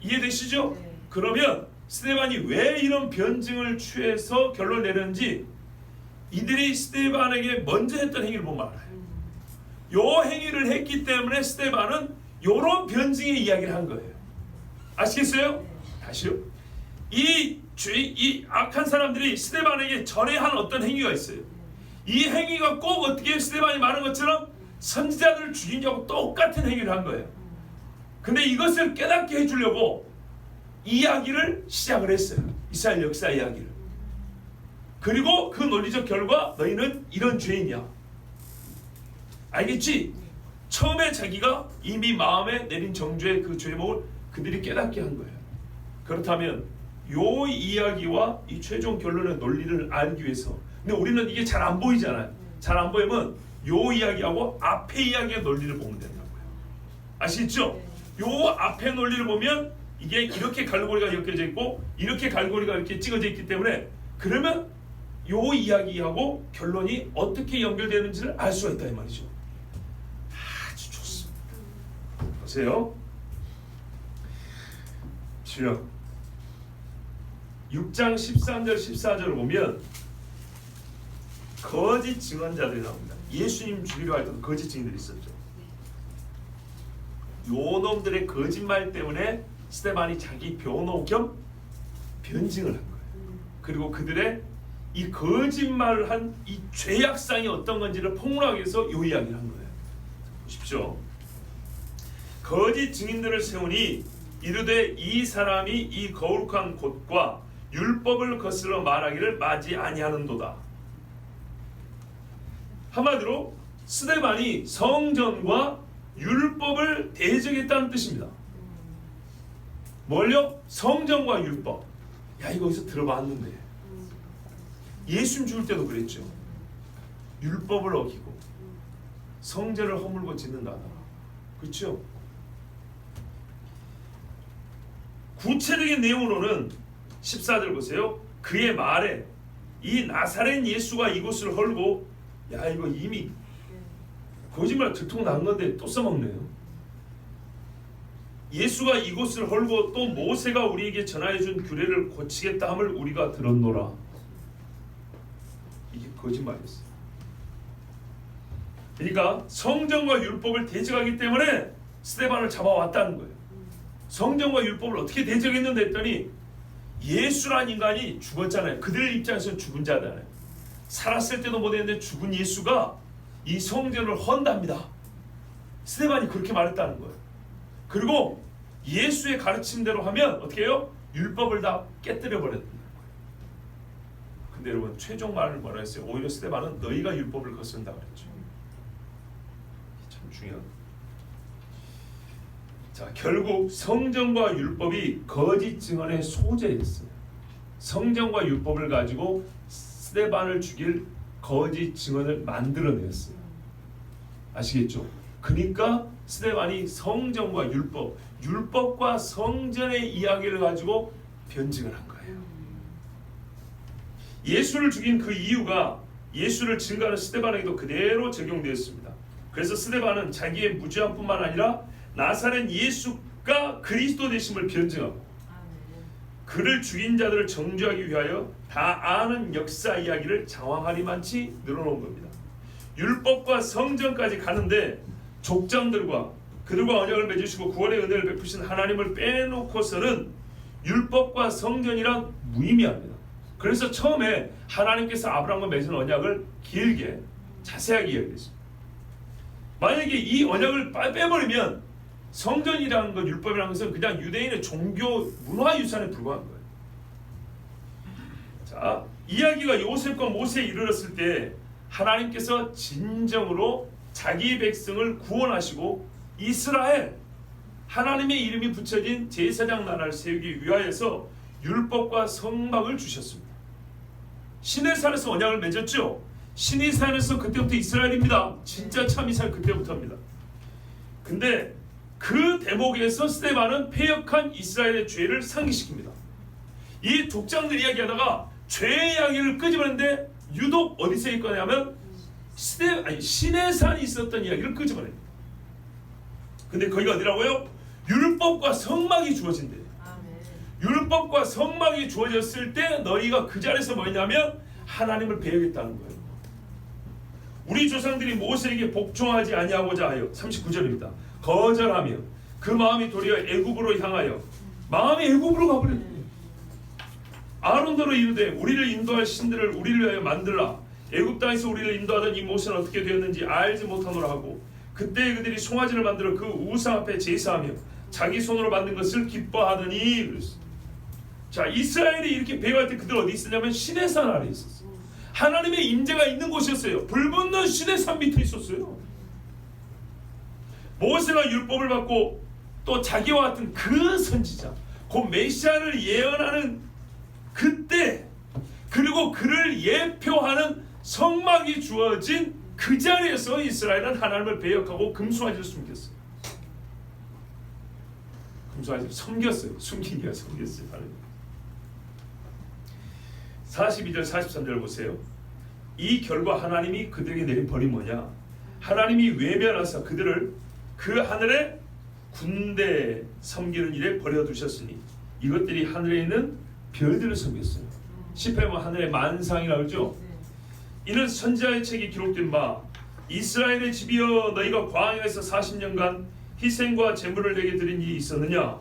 이해되시죠? 네. 그러면 스데반이 왜 이런 변증을 취해서 결론을 내렸는지 이들이 스데반에게 먼저 했던 행위를 보면 알아요. 요 행위를 했기 때문에 스데반은 요런 변증의 이야기를 한 거예요. 아시겠어요? 네. 다시요. 이 악한 사람들이 스데반에게 전에 한 어떤 행위가 있어요. 이 행위가 꼭 어떻게 스데반이 말한 것처럼 선지자들을 죽인 자하고 똑같은 행위를 한 거예요. 근데 이것을 깨닫게 해주려고 이야기를 시작을 했어요. 이스라엘 역사 이야기를. 그리고 그 논리적 결과 너희는 이런 죄인이야. 알겠지? 처음에 자기가 이미 마음에 내린 정죄의 그 죄목을 그들이 깨닫게 한 거예요. 그렇다면 요 이야기와 이 최종 결론의 논리를 알기 위해서, 근데 우리는 이게 잘 안 보이잖아요. 잘 안 보이면 요 이야기하고 앞에 이야기의 논리를 보면 된다고요. 아시겠죠? 요 앞에 논리를 보면 이게 이렇게 갈고리가 엮여져 있고 이렇게 갈고리가 이렇게 찍어져 있기 때문에, 그러면 요 이야기하고 결론이 어떻게 연결되는지를 알 수가 있다 이 말이죠. 아주 좋습니다. 보세요. 주여 6장 13절 14절을 보면 거짓 증언자들이 나옵니다. 예수님 죽이려 할 때도 거짓 증인들이 있었죠. 요 놈들의 거짓말 때문에 스데반이 자기 변호 겸 변증을 한 거예요. 그리고 그들의 이 거짓말을 한 이 죄악상이 어떤 건지를 폭로하기 위해서 요 이야기를 한 거예요. 보십시오. 거짓 증인들을 세우니 이르되 이 사람이 이 거룩한 곳과 율법을 거슬러 말하기를 마지 아니하는도다. 한마디로 스데반이 성전과 율법을 대적했다는 뜻입니다. 뭘요? 성전과 율법. 야, 이거 어디서 들어봤는데. 예수님 죽을 때도 그랬죠. 율법을 어기고 성전을 허물고 짓는다더라. 그렇죠? 구체적인 내용으로는 14절 보세요. 그의 말에 이 나사렛 예수가 이곳을 헐고, 야 이거 이미 거짓말 들통난 건데 또 써먹네요. 예수가 이곳을 헐고 또 모세가 우리에게 전하여준 규례를 고치겠다 함을 우리가 들었노라. 이게 거짓말이었어요. 그러니까 성경과 율법을 대적하기 때문에 스데반을 잡아왔다는 거예요. 성경과 율법을 어떻게 대적했는데 했더니 예수란 인간이 죽었잖아요. 그들 입장에서는 죽은 자잖아요. 살았을 때도 못했는데 죽은 예수가 이 성전을 헌답니다. 스데반이 그렇게 말했다는 거예요. 그리고 예수의 가르침대로 하면 어떻게 해요? 율법을 다 깨뜨려 버렸다는 거예요. 근데 여러분 최종 말을 뭐라 했어요? 오히려 스데반은 너희가 율법을 거스른다 그랬죠. 참 중요한. 자, 결국 성경과 율법이 거짓 증언의 소재였어요. 성경과 율법을 가지고 스데반을 죽일 거짓 증언을 만들어냈어요. 아시겠죠? 그러니까 스데반이 성경과 율법과 성전의 이야기를 가지고 변증을 한 거예요. 예수를 죽인 그 이유가 예수를 증거하는 스데반에게도 그대로 적용되었습니다. 그래서 스데반은 자기의 무죄함뿐만 아니라 나사렛 예수가 그리스도 되심을 변증하고 그를 죽인 자들을 정죄하기 위하여 다 아는 역사 이야기를 장황하리만치 늘어놓은 겁니다. 율법과 성전까지 가는데 족장들과 그들과 언약을 맺으시고 구원의 은혜를 베푸신 하나님을 빼놓고서는 율법과 성전이란 무의미합니다. 그래서 처음에 하나님께서 아브라함과 맺은 언약을 길게 자세하게 이야기했습니다. 만약에 이 언약을 빼버리면 성전이라는 것, 율법이라는 것은 그냥 유대인의 종교 문화유산에 불과한 거예요. 자, 이야기가 요셉과 모세에 이르렀을 때 하나님께서 진정으로 자기 백성을 구원하시고 이스라엘, 하나님의 이름이 붙여진 제사장 나라를 세우기 위하여서 율법과 성막을 주셨습니다. 시내산에서 언약을 맺었죠. 시내산에서 그때부터 이스라엘입니다. 진짜 참 이스라엘 그때부터입니다. 근데 그 대목에서 스데반은 패역한 이스라엘의 죄를 상기시킵니다. 이 족장들 이야기하다가 죄의 이야기를 끄집어내는데 유독 어디서 꺼내냐면 시내산이 있었던 이야기를 끄집어냅니다. 근데 거기가 어디라고요? 율법과 성막이 주어진대요. 율법과 성막이 주어졌을 때 너희가 그 자리에서 뭐냐면 하나님을 배우겠다는 거예요. 우리 조상들이 모세에게 복종하지 아니하고자 하여 39절입니다. 거절하며 그 마음이 도리어 애굽으로 향하여 마음이 애굽으로 가버렸네. 아론더로 이르되 우리를 인도할 신들을 우리를 위하여 만들라. 애굽 땅에서 우리를 인도하던 이 모세는 어떻게 되었는지 알지 못하노라 하고 그때 그들이 송아지를 만들어 그 우상 앞에 제사하며 자기 손으로 만든 것을 기뻐하더니 그랬어요. 자, 이스라엘이 이렇게 배교할 때 그들 어디 있었냐면 시내산 아래 있었어요. 하나님의 임재가 있는 곳이었어요. 불붙는 시내산 밑에 있었어요. 모세가 율법을 받고 또 자기와 같은 그 선지자, 그 메시아를 예언하는 그때, 그리고 그를 예표하는 성막이 주어진 그 자리에서 이스라엘은 하나님을 배역하고 금송아지를 숨겼어요. 금송아지를 섬겼어요. 숨긴 게 섬겼어요. 하나님. 42절 43절 보세요. 이 결과 하나님이 그들에게 내린 벌이 뭐냐? 하나님이 외면하사 그들을 그 하늘에 군대 섬기는 일에 버려두셨으니 이것들이 하늘에 있는 별들을 섬겼어요. 10회면 하늘의 만상이라고 하죠. 이는 선지자의 책이 기록된 바 이스라엘의 집이여 너희가 광야에서 40년간 희생과 제물을 내게 드린 일이 있었느냐?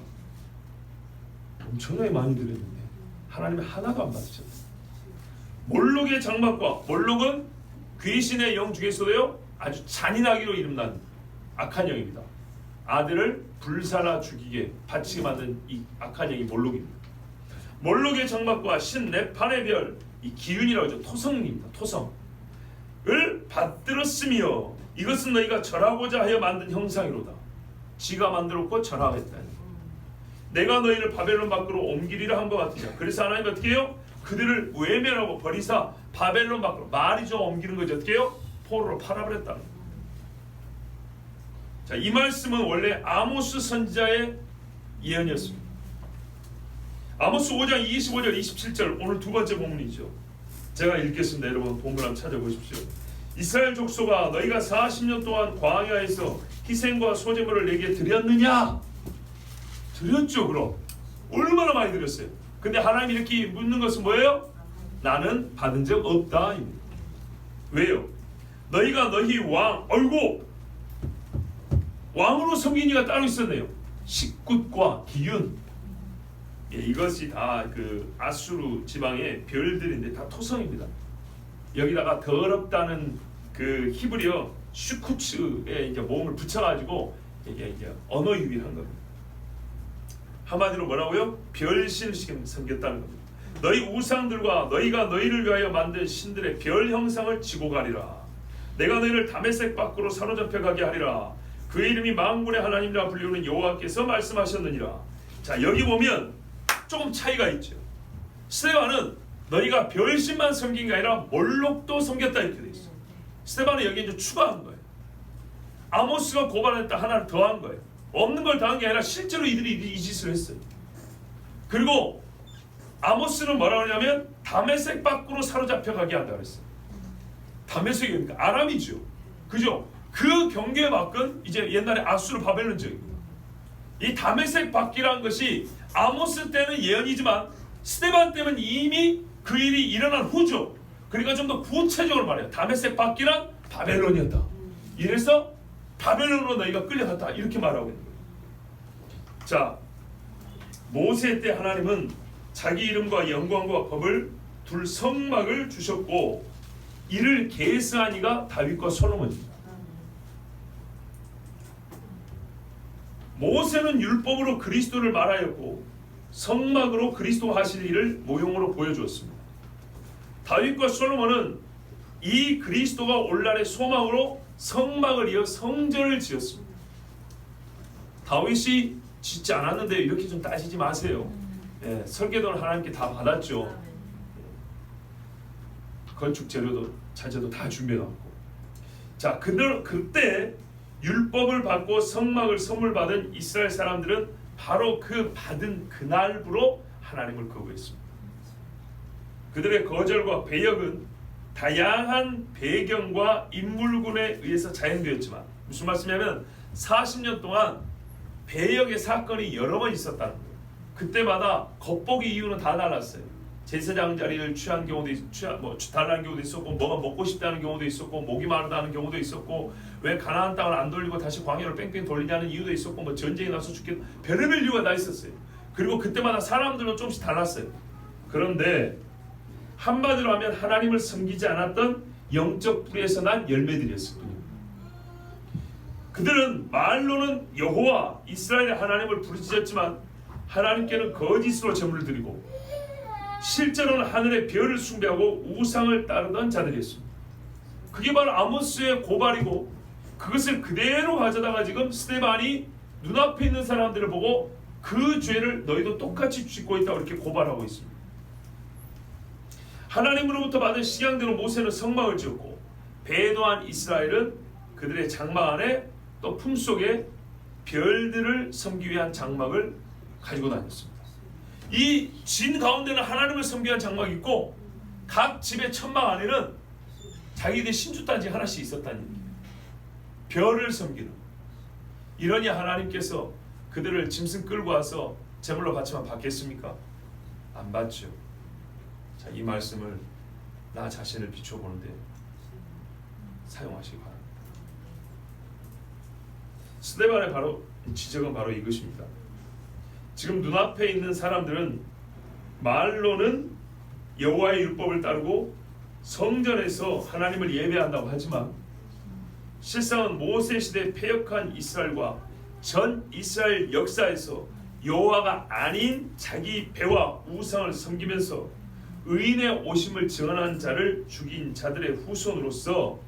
엄청나게 많이 드렸는데 하나님이 하나도 안 받으셨어요. 몰록의 장막과 몰록은 귀신의 영 중에서도요 아주 잔인하기로 이름난 악한 영입니다. 아들을 불살라 죽이게 바치게 만든 이 악한 영이 몰록입니다. 몰록의 장막과 신네판의 별, 이 기운이라고 하죠. 토성입니다. 토성을 받들었으며 이것은 너희가 절하고자 하여 만든 형상이로다. 지가 만들었고 절하겠다. 내가 너희를 바벨론 밖으로 옮기리라 한 것 같으냐. 그래서 하나님 어떻게 해요? 그들을 외면하고 버리사 바벨론 밖으로, 말이죠, 옮기는 거죠. 어떻게 해요? 포로로 팔아버렸다는 거예요. 자, 이 말씀은 원래 아모스 선지자의 예언이었습니다. 아모스 5장 25절 27절 오늘 두 번째 본문이죠. 제가 읽겠습니다. 여러분 본문 한번 찾아보십시오. 이스라엘 족속아 너희가 40년 동안 광야에서 희생과 소제물을 내게 드렸느냐? 드렸죠. 그럼 얼마나 많이 드렸어요. 근데 하나님이 이렇게 묻는 것은 뭐예요? 나는 받은 적 없다. 왜요? 너희가 너희 왕 왕으로 섬긴 이가 따로 있었네요. 식굿과 기윤. 예, 이것이 다 그 아수르 지방의 별들인데 다 토성입니다. 여기다가 더럽다는 그 히브리어 슈쿠츠에 이제 모음을 붙여가지고 이게 이제 언어 유희한 겁니다. 한마디로 뭐라고요? 별신을 섬겼다는 겁니다. 너희 우상들과 너희가 너희를 위하여 만든 신들의 별 형상을 지고 가리라. 내가 너희를 다메섹 밖으로 사로잡혀 가게 하리라. 그의 이름이 만군의 하나님이라 불리우는 여호와께서 말씀하셨느니라. 자, 여기 보면 조금 차이가 있죠. 스데반은 너희가 별신만 섬긴 게 아니라 몰록도 섬겼다 이렇게 돼 있어. 스데반은 여기 이제 추가한 거예요. 아모스가 고발했다 하나를 더한 거예요. 없는 걸 더한 게 아니라 실제로 이들이 이 짓을 했어요. 그리고 아모스는 뭐라고 하냐면 다메섹 밖으로 사로잡혀 가게 한다 그랬어요. 다메섹이 그러니까 아람이죠. 그죠? 그 경계의 밖은 이제 옛날에 아수르 바벨론 지역입니다. 이 다메섹 밖이라는 것이 아모스 때는 예언이지만 스데반 때는 이미 그 일이 일어난 후죠. 그러니까 좀 더 구체적으로 말해요. 다메섹 밖이란 바벨론이었다. 이래서 바벨론으로 너희가 끌려갔다 이렇게 말하고 있는 거예요. 자, 모세 때 하나님은 자기 이름과 영광과 법을 둘 성막을 주셨고 이를 계승한 이가 다윗과 솔로몬입니다. 모세는 율법으로 그리스도를 말하였고 성막으로 그리스도가 하실 일을 모형으로 보여주었습니다. 다윗과 솔로몬은 이 그리스도가 올 날의 소망으로 성막을 이어 성전을 지었습니다. 다윗이 짓지 않았는데 이렇게 좀 따지지 마세요. 예, 설계도는 하나님께 다 받았죠. 건축 재료도 자재도 다 준비해놨고. 자, 그때 율법을 받고 성막을 선물 받은 이스라엘 사람들은 바로 그 받은 그날부로 하나님을 거부했습니다. 그들의 거절과 배역은 다양한 배경과 인물군에 의해서 자행되었지만 무슨 말씀이냐면 40년 동안 배역의 사건이 여러 번 있었다는 거예요. 그때마다 겉보기 이유는 다 달랐어요. 제사장 자리를 취한 경우도 달라는 경우도 있었고 뭐가 먹고 싶다는 경우도 있었고 목이 마르다는 경우도 있었고 왜 가나안 땅을 안 돌리고 다시 광야로 뺑뺑 돌리냐는 이유도 있었고 뭐 전쟁이 나서 죽겠다 별의별 이유가 다 있었어요. 그리고 그때마다 사람들은 조금씩 달랐어요. 그런데 한마디로 하면 하나님을 섬기지 않았던 영적 뿌리에서 난 열매들이었을 뿐입니다. 그들은 말로는 여호와 이스라엘의 하나님을 부르짖었지만 하나님께는 거짓으로 제물을 드리고 실제로는 하늘의 별을 숭배하고 우상을 따르던 자들이었습니다. 그게 바로 아모스의 고발이고 그것을 그대로 가져다가 지금 스데반이 눈앞에 있는 사람들을 보고 그 죄를 너희도 똑같이 짓고 있다고 이렇게 고발하고 있습니다. 하나님으로부터 받은 식양대로 모세는 성막을 지었고 배도한 이스라엘은 그들의 장막 안에 또 품속에 별들을 섬기기 위한 장막을 가지고 다녔습니다. 이 진 가운데는 하나님을 섬기기 위한 장막이 있고 각 집의 천막 안에는 자기들 신주단지 하나씩 있었다는 얘기예요. 별을 섬기는. 이러니 하나님께서 그들을 짐승 끌고 와서 제물로 바치면 받겠습니까? 안 받죠. 자, 이 말씀을 나 자신을 비춰보는데 사용하시기 바랍니다. 스데반의 바로 지적은 바로 이것입니다. 지금 눈앞에 있는 사람들은 말로는 여호와의 율법을 따르고 성전에서 하나님을 예배한다고 하지만 실상은 모세 시대 패역한 이스라엘과 전 이스라엘 역사에서 여호와가 아닌 자기 배와 우상을 섬기면서 의인의 오심을 증언한 자를 죽인 자들의 후손으로서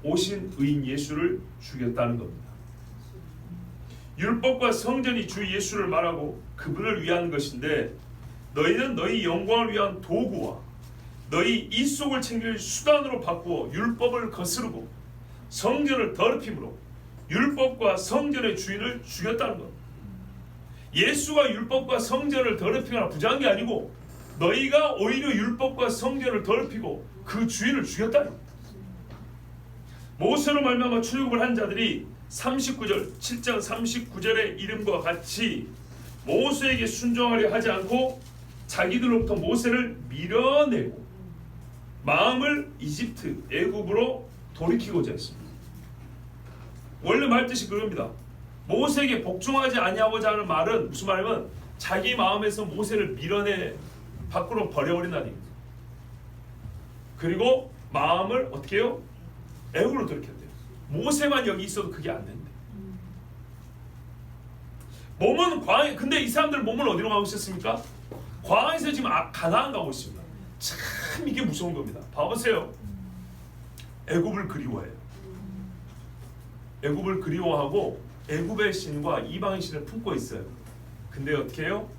오신 의인 예수를 죽였다는 겁니다. 율법과 성전이 주 예수를 말하고 그분을 위한 것인데 너희는 너희 영광을 위한 도구와 너희 입속을 챙길 수단으로 바꾸어 율법을 거스르고 성전을 더럽힘으로 율법과 성전의 주인을 죽였다는 겁니다. 예수가 율법과 성전을 더럽히거나 부정한 게 아니고 너희가 오히려 율법과 성전을 더럽히고 그 주인을 죽였다. 모세로 말미암아 출애굽을 한 자들이 39절 7장 39절의 이름과 같이 모세에게 순종하려 하지 않고 자기들로부터 모세를 밀어내고 마음을 이집트 애굽으로 돌이키고자 했습니다. 원래 말뜻이 그겁니다. 모세에게 복종하지 아니하고자 하는 말은 무슨 말이면 자기 마음에서 모세를 밀어내 밖으로 버려버린다는 얘기입니다. 그리고 마음을 어떻게 해요? 애굽으로 돌이켰대요. 모세만 여기 있어도 그게 안 된대. 몸은 광야, 근데 이 사람들 몸을 어디로 가고 있었습니까? 광야에서 지금 가나안 가고 있습니다. 참 이게 무서운 겁니다. 봐보세요. 애굽을 그리워해요. 애굽을 그리워하고 애굽의 신과 이방인 신을 품고 있어요. 근데 어떻게 해요?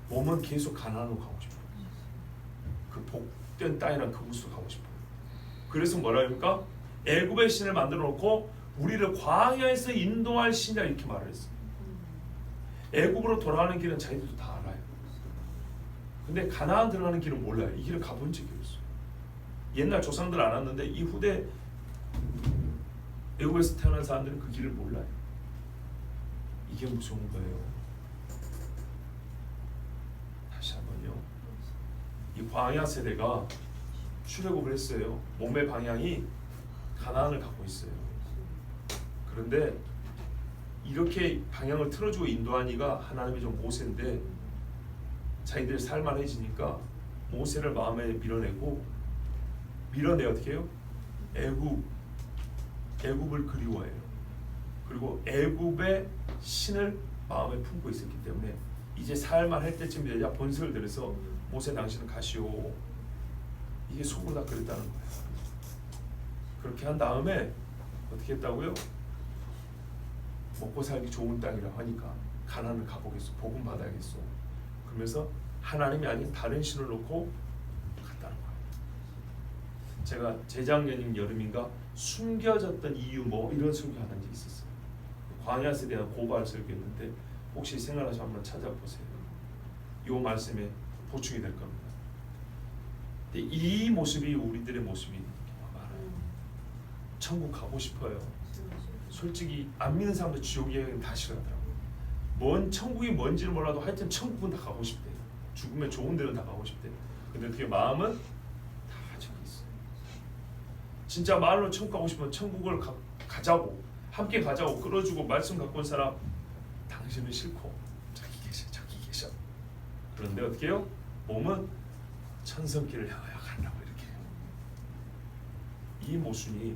몸은 계속 가나안으로 가고 싶어요. 그 복된 땅이란 그곳으로 가고 싶어요. 그래서 뭐라 합니까? 애굽의 신을 만들어 놓고 우리를 광야에서 인도할 신이라 이렇게 말을 했어요. 애굽으로 돌아가는 길은 자기들도 다 알아요. 근데 가나안 들어가는 길은 몰라요. 이 길을 가본 적이 없어요. 옛날 조상들 안 왔는데 이 후대 애굽에서 태어난 사람들은 그 길을 몰라요. 이게 무서운 거예요. 다시 한번요. 이 광야 세대가 출애굽을 했어요. 몸의 방향이 가나안을 갖고 있어요. 그런데 이렇게 방향을 틀어주고 인도한 이가 하나님의 종 모세인데 자기들 살만해지니까 모세를 마음에 밀어내고 어떻게 해요? 애굽을 그리워해요. 그리고 애굽의 신을 마음에 품고 있었기 때문에 이제 살만할 때쯤 되자 번석을 들여서 모세 당신은 가시오. 이게 속으로 다 그랬다는 거예요. 그렇게 한 다음에 어떻게 했다고요? 먹고 살기 좋은 땅이라 하니까 가나안을 가보겠소. 복음 받아야겠소. 그러면서 하나님이 아닌 다른 신을 놓고 갔다는 거예요. 제가 재작년 여름인가 숨겨졌던 이유 뭐 이런 설교 하는 적이 있었어요. 광야에 대한 고발 설교였는데 혹시 생각나시면 한번 찾아보세요. 이 말씀에 보충이 될 겁니다. 근데 이 모습이 우리들의 모습이 많아요. 천국 가고 싶어요. 솔직히 안 믿는 사람도 지옥 여행 다 싫어하더라고요. 뭔 천국이 뭔지를 몰라도 하여튼 천국은 다 가고 싶대요. 죽으면 좋은 데는 다 가고 싶대요. 근데 어떻게 마음은 다 저기 있어요. 진짜 말로 천국 가고 싶으면 천국을 가자고 함께 가자고 끌어주고 말씀 갖고 온 사람 당신은 싫고 저기 계셔. 그런데 어떻게 해요? 몸은 천성길을 향하여 간다고 이렇게 해요. 이 모순이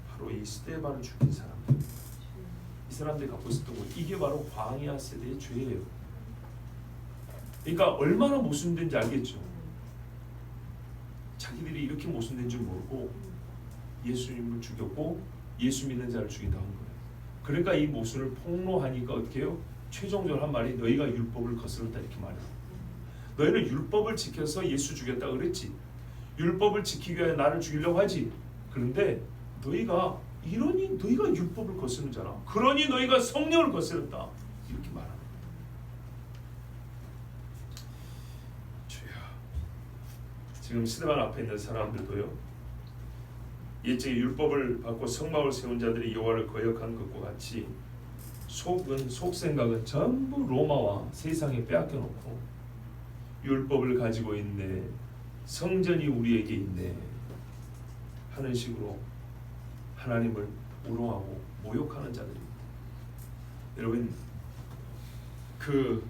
바로 이 스데반을 죽인 사람들, 이 사람들이 갖고 있었던 거, 이게 바로 광야 세대의 죄예요. 그러니까 얼마나 모순된지 알겠죠. 자기들이 이렇게 모순된 줄 모르고 예수님을 죽였고 예수 믿는 자를 죽인다 한 거예요. 그러니까 이 모순을 폭로하니까 어떻게 해요? 최종적으로 한 말이 너희가 율법을 거스른다 이렇게 말해요. 너희는 율법을 지켜서 예수 죽였다 그랬지. 율법을 지키기 위해 나를 죽이려고 하지. 그런데 너희가 이러니 너희가 율법을 거스르는 자라. 그러니 너희가 성령을 거스른다. 이렇게 말합니다. 주여. 지금 스데반 앞에 있는 사람들도요. 옛적에 율법을 받고 성막을 세운 자들이 여호와를 거역한 것과 같이 속 생각은 전부 로마와 세상에 빼앗겨 놓고 율법을 가지고 있네. 성전이 우리에게 있네. 하는 식으로 하나님을 우롱하고 모욕하는 자들입니다. 여러분 그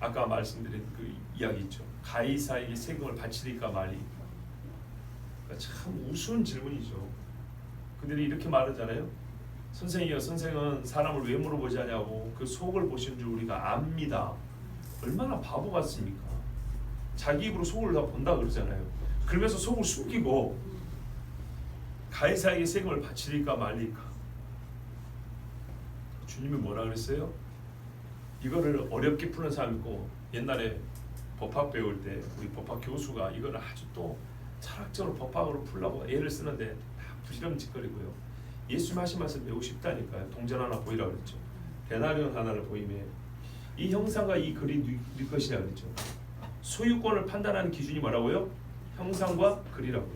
아까 말씀드린 그 이야기 있죠. 가이사에게 세금을 바치리까 말이. 참 우스운 질문이죠. 그들이 이렇게 말하잖아요. 선생이요, 선생은 사람을 왜 물어보지 않냐고. 그 속을 보시는 줄 우리가 압니다. 얼마나 바보 같습니까? 자기 입으로 속을 다 본다 그러잖아요. 그러면서 속을 숨기고 가이사에게 세금을 바치리까 말리까. 주님이 뭐라 그랬어요? 이거를 어렵게 푸는 사람 있고, 옛날에 법학 배울 때 우리 법학 교수가 이거를 아주 또 철학적으로 법학으로 풀려고 애를 쓰는데 다 부지런짓거리고요. 예수님 하신 말씀 배우고 싶다니까요. 동전 하나 보이라고 그랬죠. 데나리온 하나를 보이면 이 형상과 이 글이 네 것이라 그랬죠. 소유권을 판단하는 기준이 뭐라고요? 형상과 글이라고요.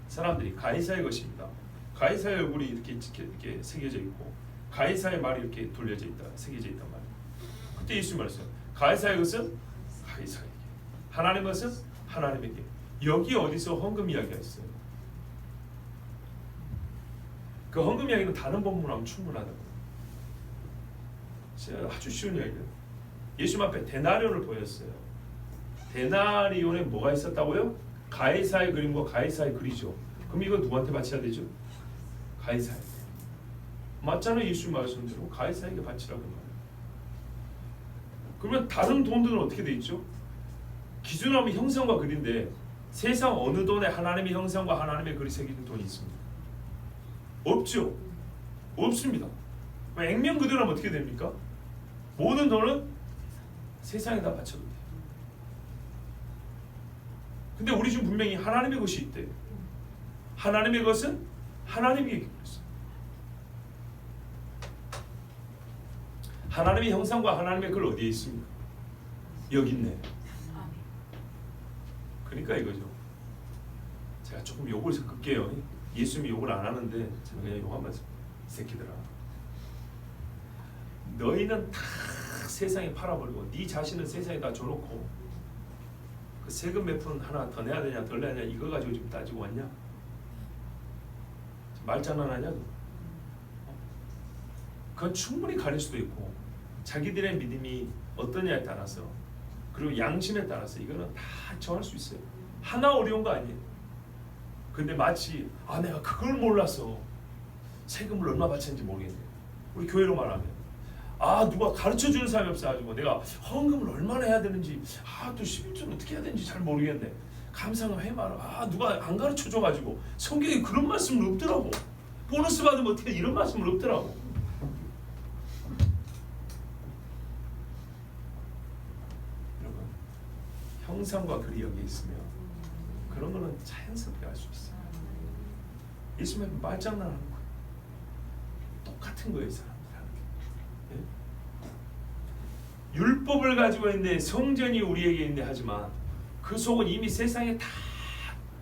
사람들이 가이사의 것입니다. 가이사의 얼굴이 이렇게 새겨져 있고 가이사의 말이 이렇게 돌려져 있다, 새겨져 있단 말이에요. 그때 예수님 말했어요. 가이사의 것은 가이사에게, 하나님의 것은 하나님에게. 여기 어디서 헌금 이야기가 있어요? 그 헌금 이야기는 다른 본문으로 하면 충분하다고. 아주 쉬운 이야기예요. 예수님 앞에 데나리온을 보였어요. 데나리온에 뭐가 있었다고요? 가이사의 그림과 가이사의 글이죠. 그럼 이거 누구한테 바쳐야 되죠? 가이사에게. 맞잖아요. 예수님 말씀대로 가이사에게 바치라고 말해요. 그러면 다른 돈들은 어떻게 돼 있죠? 기준하면 형상과 글인데 세상 어느 돈에 하나님의 형상과 하나님의 글이 새겨진 돈이 있습니까? 없죠. 없습니다. 액면 그대로면 어떻게 됩니까? 모든 돈은 세상에다 바쳐도 돼요. 근데 우리 중 분명히 하나님의 것이 있대요. 하나님의 것은 하나님에게 기울였어요. 하나님의 형상과 하나님의 글 어디에 있습니까? 여기 있네요. 그러니까 이거죠. 제가 조금 욕을 섞을게요. 예수님이 욕을 안 하는데 저는 그냥 욕 한번 새끼들아. 너희는 다 세상에 팔아버리고 네 자신은 세상에 다 줘놓고 그 세금 몇 푼 하나 더 내야 되냐 덜 내야 되냐 이거 가지고 지금 따지고 왔냐? 말장난하냐? 그건 충분히 가릴 수도 있고 자기들의 믿음이 어떠냐에 따라서 그리고 양심에 따라서 이거는 다 정할 수 있어요. 하나 어려운 거 아니에요. 근데 마치 내가 그걸 몰라서 세금을 얼마 바쳤는지 모르겠네. 우리 교회로 말하면 누가 가르쳐주는 사람이 없어가지고 내가 헌금을 얼마나 해야 되는지 또 11조 어떻게 해야 되는지 잘 모르겠네. 감사금 해마라. 누가 안 가르쳐줘가지고 성경에 그런 말씀은 없더라고. 보너스 받으면 어떻게 이런 말씀은 없더라고. 여러분 형상과 글이 여기 있으면 그런 거는 자연스럽게 알 수 있어요. 예수님은 말장난하는 거예요. 똑같은 거예요, 이 사람들. 예? 율법을 가지고 있는데 성전이 우리에게 있는데 하지만 그 속은 이미 세상에 다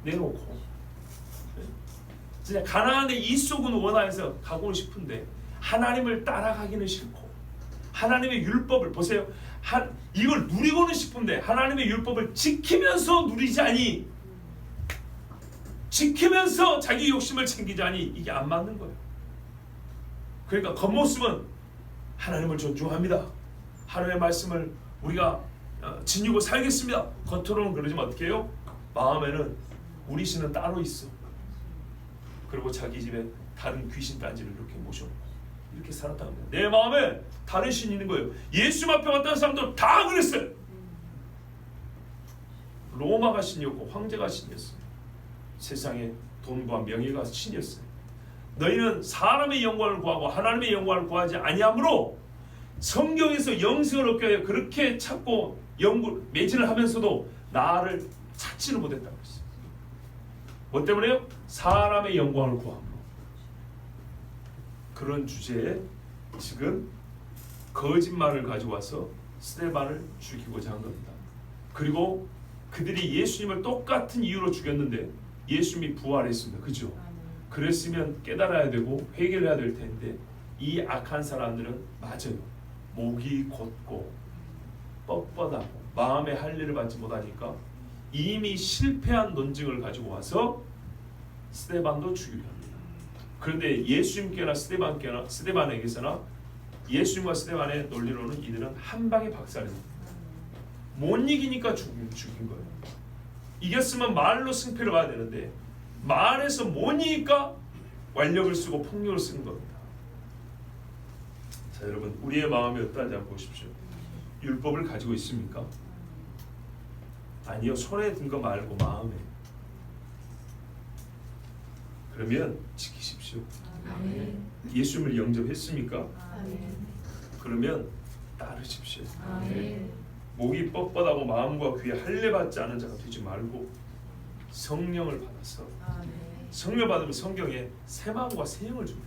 내놓고 진짜 가나안의 이 속은 원하여서 가고 싶은데 하나님을 따라가기는 싫고 하나님의 율법을 보세요. 이걸 누리고는 싶은데 하나님의 율법을 지키면서 누리자니 지키면서 자기 욕심을 챙기자니 이게 안 맞는 거예요. 그러니까 겉모습은 하나님을 존중합니다. 하나님의 말씀을 우리가 지니고 살겠습니다. 겉으로는 그러지만 어떻게 해요? 마음에는 우리 신은 따로 있어. 그리고 자기 집에 다른 귀신 딴지를 이렇게 모셔놓고 이렇게 살았다고 합니다. 내 마음에 다른 신이 있는 거예요. 예수 앞에 왔던 사람도 다 그랬어요. 로마가 신이었고 황제가 신이었어요. 세상의 돈과 명예가 신이었어요. 너희는 사람의 영광을 구하고 하나님의 영광을 구하지 아니하므로 성경에서 영생을 얻기 위해 그렇게 찾고 매진을 하면서도 나를 찾지를 못했다고 했어요. 뭐 때문에요? 사람의 영광을 구함으로. 그런 주제에 지금 거짓말을 가지고 와서 스데반을 죽이고자 한 겁니다. 그리고 그들이 예수님을 똑같은 이유로 죽였는데 예수님이 부활했습니다. 그죠? 그랬으면 깨달아야 되고 회개를 해야 될 텐데 이 악한 사람들은 맞아요. 목이 곧고 뻣뻣하고 마음에 할 일을 받지 못하니까 이미 실패한 논증을 가지고 와서 스데반도 죽이려 합니다. 그런데 예수님께나 스데반에게서나 예수님과 스데반의 논리로는 이들은 한 방에 박살냅니다. 못 이기니까 죽인 거예요. 이겼으면 말로 승패를 봐야 되는데 말에서 못 이기니까 완력을 쓰고 폭력을 쓰는 겁니다. 자, 여러분 우리의 마음이 어떠한지 한번 보십시오. 율법을 가지고 있습니까? 아니요. 손에 든 거 말고 마음에. 그러면 지키십시오. 아멘. 예수님을 영접했습니까? 아멘. 그러면 따르십시오. 아멘. 목이 뻣뻣하고 마음과 귀에 할례받지 않은 자가 되지 말고 성령을 받아서 성령 받으면 성경에 새 마음과 새 영을 준다.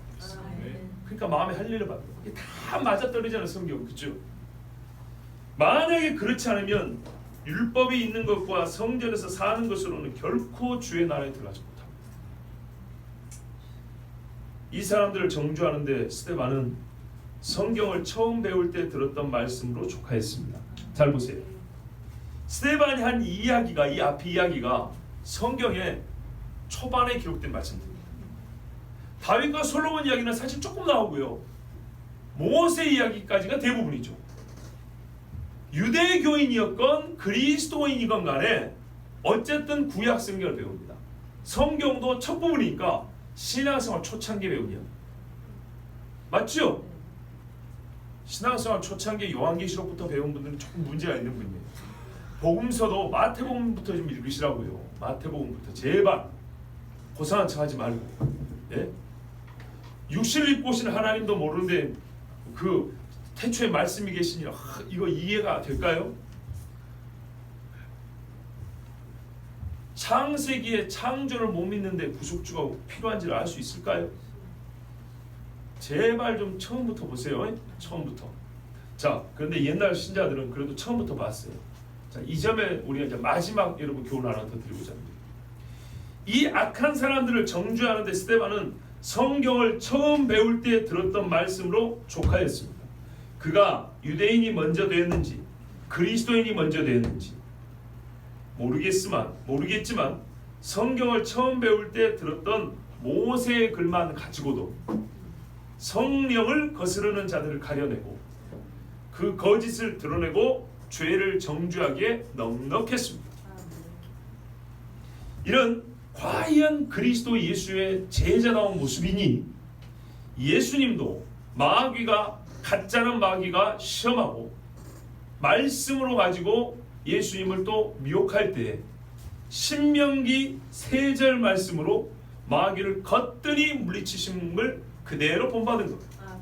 그러니까 마음에 할례를 받는 거. 다 맞아떨어지잖아요, 성경. 그렇죠? 만약에 그렇지 않으면 율법이 있는 것과 성전에서 사는 것으로는 결코 주의 나라에 들어가지 못합니다. 이 사람들을 정죄하는데 스데반은 성경을 처음 배울 때 들었던 말씀으로 족하였습니다. 잘 보세요. 스데반이 한 이야기가, 이 앞 이야기가 성경에 초반에 기록된 말씀입니다. 다윗과 솔로몬 이야기는 사실 조금 나오고요. 모세 이야기까지가 대부분이죠. 유대교인이었건 그리스도인이건 간에 어쨌든 구약 성경을 배웁니다. 성경도 첫 부분이니까 신앙생활 초창기 배우냐. 맞죠? 신앙생활 초창기 요한계시록부터 배운 분들은 조금 문제가 있는 분이에요. 복음서도 마태복음부터 좀 읽으시라고요. 마태복음부터 제발 고상한 척하지 말고. 예? 육신을 입고 오신 하나님도 모르는데 그 태초에 말씀이 계시니 이거 이해가 될까요? 창세기에 창조를 못 믿는데 구속주가 필요한지를 알 수 있을까요? 제발 좀 처음부터 보세요. 처음부터. 자, 그런데 옛날 신자들은 그래도 처음부터 봤어요. 자, 이 점에 우리가 이제 마지막 여러분 교훈 하나 더 드리고자 합니다. 이 악한 사람들을 정죄하는데 스데반은 성경을 처음 배울 때 들었던 말씀으로 족하였습니다. 그가 유대인이 먼저 되었는지 그리스도인이 먼저 되었는지 모르겠지만 성경을 처음 배울 때 들었던 모세의 글만 가지고도 성령을 거스르는 자들을 가려내고 그 거짓을 드러내고 죄를 정죄하기에 넉넉했습니다. 이런 과연 그리스도 예수의 제자다운 모습이니 예수님도 가짜는 마귀가 시험하고 말씀으로 가지고 예수님을 또 미혹할 때 신명기 3절 말씀으로 마귀를 거뜬히 물리치심을 그대로 본받은 겁니다.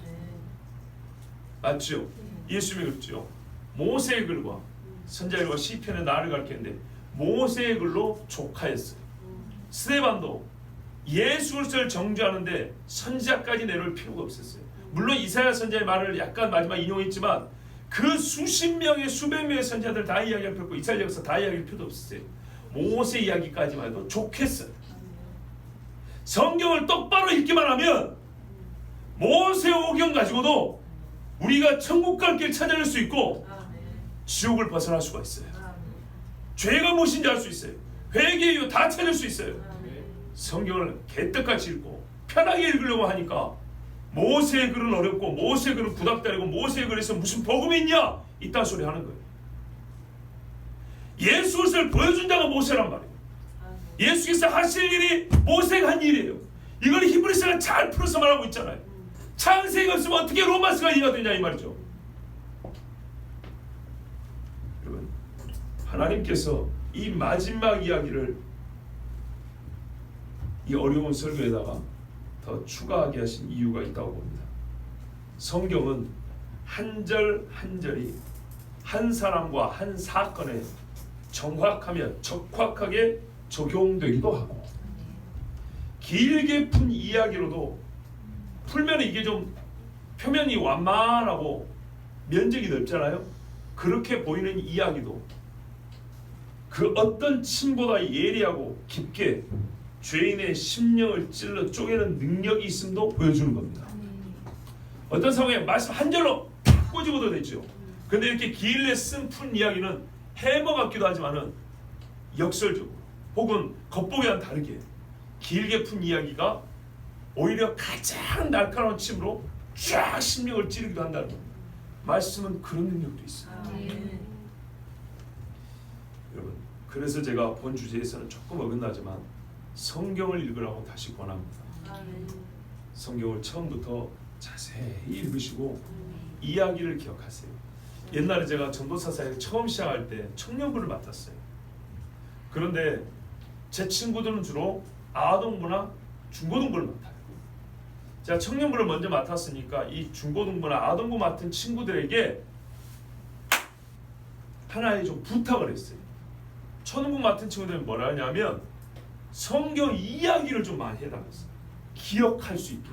맞죠? 예수님이 그랬죠. 모세의 글과 선자일과 시편의 나를 가르쳤는데 모세의 글로 족하였어요. 스데반도 예수 그리스도를 정죄하는데 선지자까지 내놓을 필요가 없었어요. 물론 이사야 선지자의 말을 약간 마지막 인용했지만 그 수십 명의 수백 명의 선지자들 다 이야기할 필요 없고 이스라엘 역사 다 이야기할 필요도 없었어요. 모세 이야기까지만 해도 좋겠어요. 성경을 똑바로 읽기만 하면 모세오경 가지고도 우리가 천국 갈 길 찾아낼 수 있고 지옥을 벗어날 수가 있어요. 죄가 무엇인지 알 수 있어요. 회개의 이유 다 찾을 수 있어요. 성경을 개떡같이 읽고 편하게 읽으려고 하니까 모세의 글은 어렵고 모세의 글은 구닥다리고 모세의 글에서 무슨 복음이 있냐 이딴 소리 하는 거예요. 예수 그리스도를 보여준 자가 모세란 말이에요. 예수께서 하실 일이 모세가 한 일이에요. 이걸 히브리서가 잘 풀어서 말하고 있잖아요. 창세기가 없으면 어떻게 로마서가 이해가 되냐 이 말이죠. 여러분, 하나님께서 이 마지막 이야기를 이 어려운 설교에다가 더 추가하게 하신 이유가 있다고 봅니다. 성경은 한 절 한 절이 한 사람과 한 사건에 정확하며 적확하게 적용되기도 하고 길게 푼 이야기로도 풀면 이게 좀 표면이 완만하고 면적이 넓잖아요. 그렇게 보이는 이야기도 그 어떤 침보다 예리하고 깊게 죄인의 심령을 찔러 쪼개는 능력이 있음도 보여주는 겁니다. 어떤 상황에 말씀 한 절로 탁 꼬집어도 되죠. 근데 이렇게 길게 푼 이야기는 해머 같기도 하지만은 역설적으로 혹은 겉보기와는 다르게 길게 푼 이야기가 오히려 가장 날카로운 침으로 쫙 심령을 찌르기도 한다는 겁니다. 말씀은 그런 능력도 있어요. 여러분, 그래서 제가 본 주제에서는 조금 어긋나지만 성경을 읽으라고 다시 권합니다. 성경을 처음부터 자세히 읽으시고 이야기를 기억하세요. 옛날에 제가 전도사 사역을 처음 시작할 때 청년부를 맡았어요. 그런데 제 친구들은 주로 아동부나 중고등부를 맡아요. 제가 청년부를 먼저 맡았으니까 이 중고등부나 아동부 맡은 친구들에게 하나의 좀 부탁을 했어요. 초등부 맡은 친구들은 뭐라 하냐면 성경 이야기를 좀 많이 해달랬어요. 기억할 수 있게.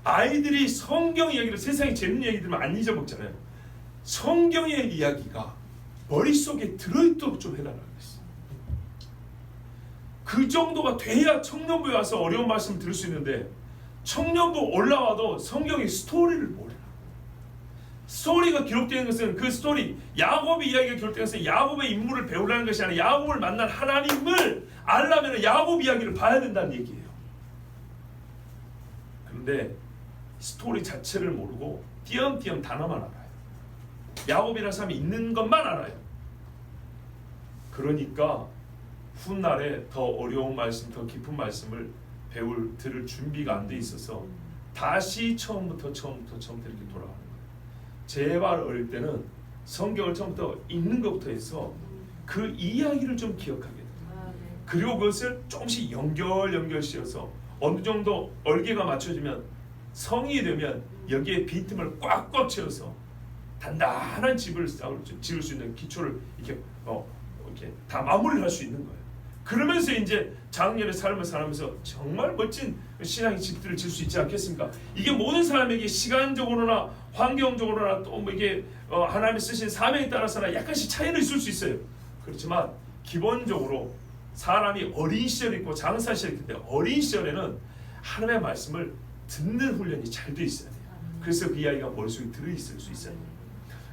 아이들이 성경 이야기를 세상에 재밌는 얘기 들으면 안 잊어먹잖아요. 성경의 이야기가 머릿속에 들어있도록 좀 해달라고 했어요. 그 정도가 돼야 청년부에 와서 어려운 말씀을 들을 수 있는데, 청년부 올라와도 성경의 스토리를 몰라. 스토리가 기록되어 있는 것은 그 스토리, 야곱의 이야기가 기록되어 있는 것은 야곱의 인물을 배우라는 것이 아니라 야곱을 만난 하나님을 알려면 야곱 이야기를 봐야 된다는 얘기예요. 그런데 스토리 자체를 모르고 띄엄띄엄 단어만 알아요. 야곱이라는 사람이 있는 것만 알아요. 그러니까 훗날에 더 어려운 말씀, 더 깊은 말씀을 들을 준비가 안 돼 있어서 다시 처음부터 이렇게 돌아가는 거예요. 제발 어릴 때는 성경을 처음부터 읽는 것부터 해서 그 이야기를 좀 기억하게 돼요. 그리고 그것을 조금씩 연결시켜서 어느 정도 얼개가 맞춰지면, 성이 되면 여기에 빈틈을 꽉꽉 채워서 단단한 집을 지을 수 있는 기초를 이렇게 다 마무리를 할 수 있는 거예요. 그러면서 이제 장년의 삶을 살면서 정말 멋진 신앙의 집들을 지을 수 있지 않겠습니까? 이게 모든 사람에게 시간적으로나 환경적으로나 또 뭐 이게 하나님이 쓰신 사명에 따라서나 약간씩 차이는 있을 수 있어요. 그렇지만 기본적으로 사람이 어린 시절이 있고 장사 시절이 있기 때문에 어린 시절에는 하나님의 말씀을 듣는 훈련이 잘 돼 있어야 돼요. 그래서 그 이야기가 머릿속에 들어있을 수 있어요.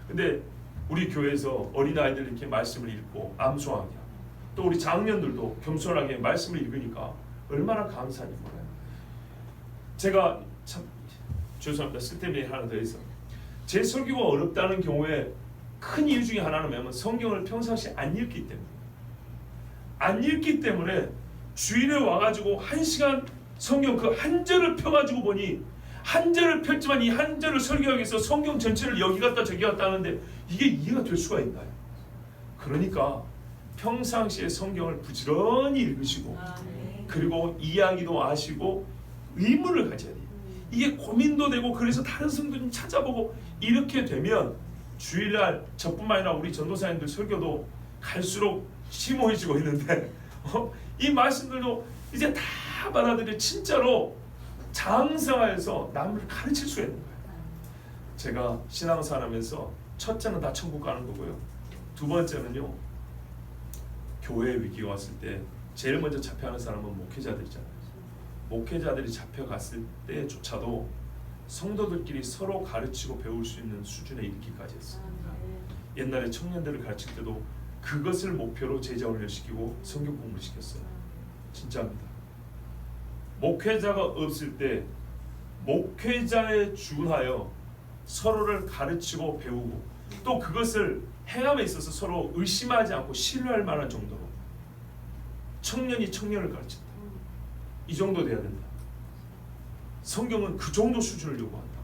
근데 우리 교회에서 어린아이들 이렇게 말씀을 읽고 암송하게 하고, 또 우리 장년들도 겸손하게 말씀을 읽으니까 얼마나 감사한지 몰라요. 제가 참 죄송합니다. 쓸데없는 얘기 하나 더 해서, 제 설교가 어렵다는 경우에 큰 이유 중에 하나는 뭐냐면 성경을 평상시에 안 읽기 때문에 주일에 와가지고 1시간 성경 그 한 절을 펴가지고 보니, 한 절을 폈지만 이 한 절을 설교하기 위해서 성경 전체를 여기 갔다 저기 갔다 하는데 이게 이해가 될 수가 있나요? 그러니까 평상시에 성경을 부지런히 읽으시고, 그리고 이야기도 아시고 의문을 가져야 돼요. 이게 고민도 되고, 그래서 다른 성도 좀 찾아보고, 이렇게 되면 주일날 저뿐만 아니라 우리 전도사님들 설교도 갈수록 심오해지고 있는데 이 말씀들도 이제 다 받아들여 진짜로 장성하여서 남을 가르칠 수 있는 거예요. 제가 신앙생활하면서 첫째는 다 천국 가는 거고요. 두 번째는요, 교회 위기가 왔을 때 제일 먼저 잡혀가는 사람은 목회자들이잖아요. 목회자들이 잡혀갔을 때조차도 성도들끼리 서로 가르치고 배울 수 있는 수준에 이르기까지 했습니다. 옛날에 청년들을 가르칠 때도 그것을 목표로 제자 훈련시키고 성경 공부를 시켰어요. 진짜입니다. 목회자가 없을 때 목회자에 준하여 서로를 가르치고 배우고, 또 그것을 행함에 있어서 서로 의심하지 않고 신뢰할 만한 정도로 청년이 청년을 가르친다. 이 정도 돼야 된다. 성경은 그 정도 수준을 요구한다.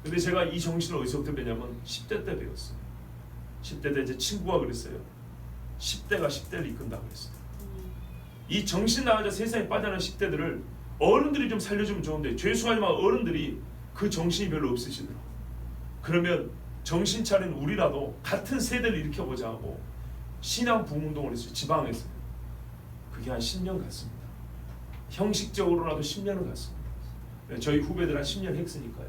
근데 제가 이 정신을 어디서부터 배냐면 10대 때 배웠어요. 10대 때 제 친구가 그랬어요. 10대가 10대를 이끈다 그랬어요. 이 정신 나가자 세상에 빠져나간 10대들을 어른들이 좀 살려주면 좋은데, 죄송하지만 어른들이 그 정신이 별로 없으시더라고요. 그러면 정신 차린 우리라도 같은 세대를 일으켜보자 하고 신앙 부흥운동을 했어요. 지방에서. 그게 한 10년 갔습니다. 형식적으로라도 10년은 갔습니다. 저희 후배들 한 10년 했으니까요.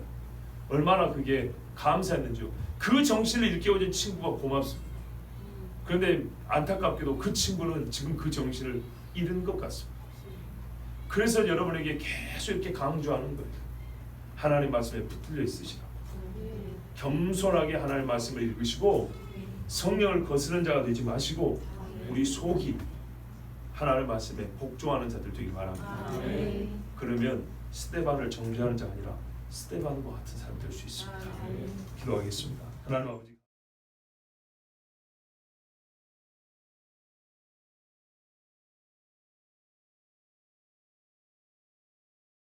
얼마나 그게 감사했는지요. 그 정신을 일깨워준 친구가 고맙습니다. 그런데 안타깝게도 그 친구는 지금 그 정신을 잃은 것 같습니다. 그래서 여러분에게 계속 이렇게 강조하는 거예요. 하나님 말씀에 붙들려 있으시라고. 겸손하게 하나님 말씀을 읽으시고 성령을 거스르는 자가 되지 마시고 우리 속이 하나님 말씀에 복종하는 자들 되기 바랍니다. 그러면 스데반을 정죄하는 자가 아니라 스데반과 같은 사람 될 수 있습니다. 기도하겠습니다. 하나님 아버지.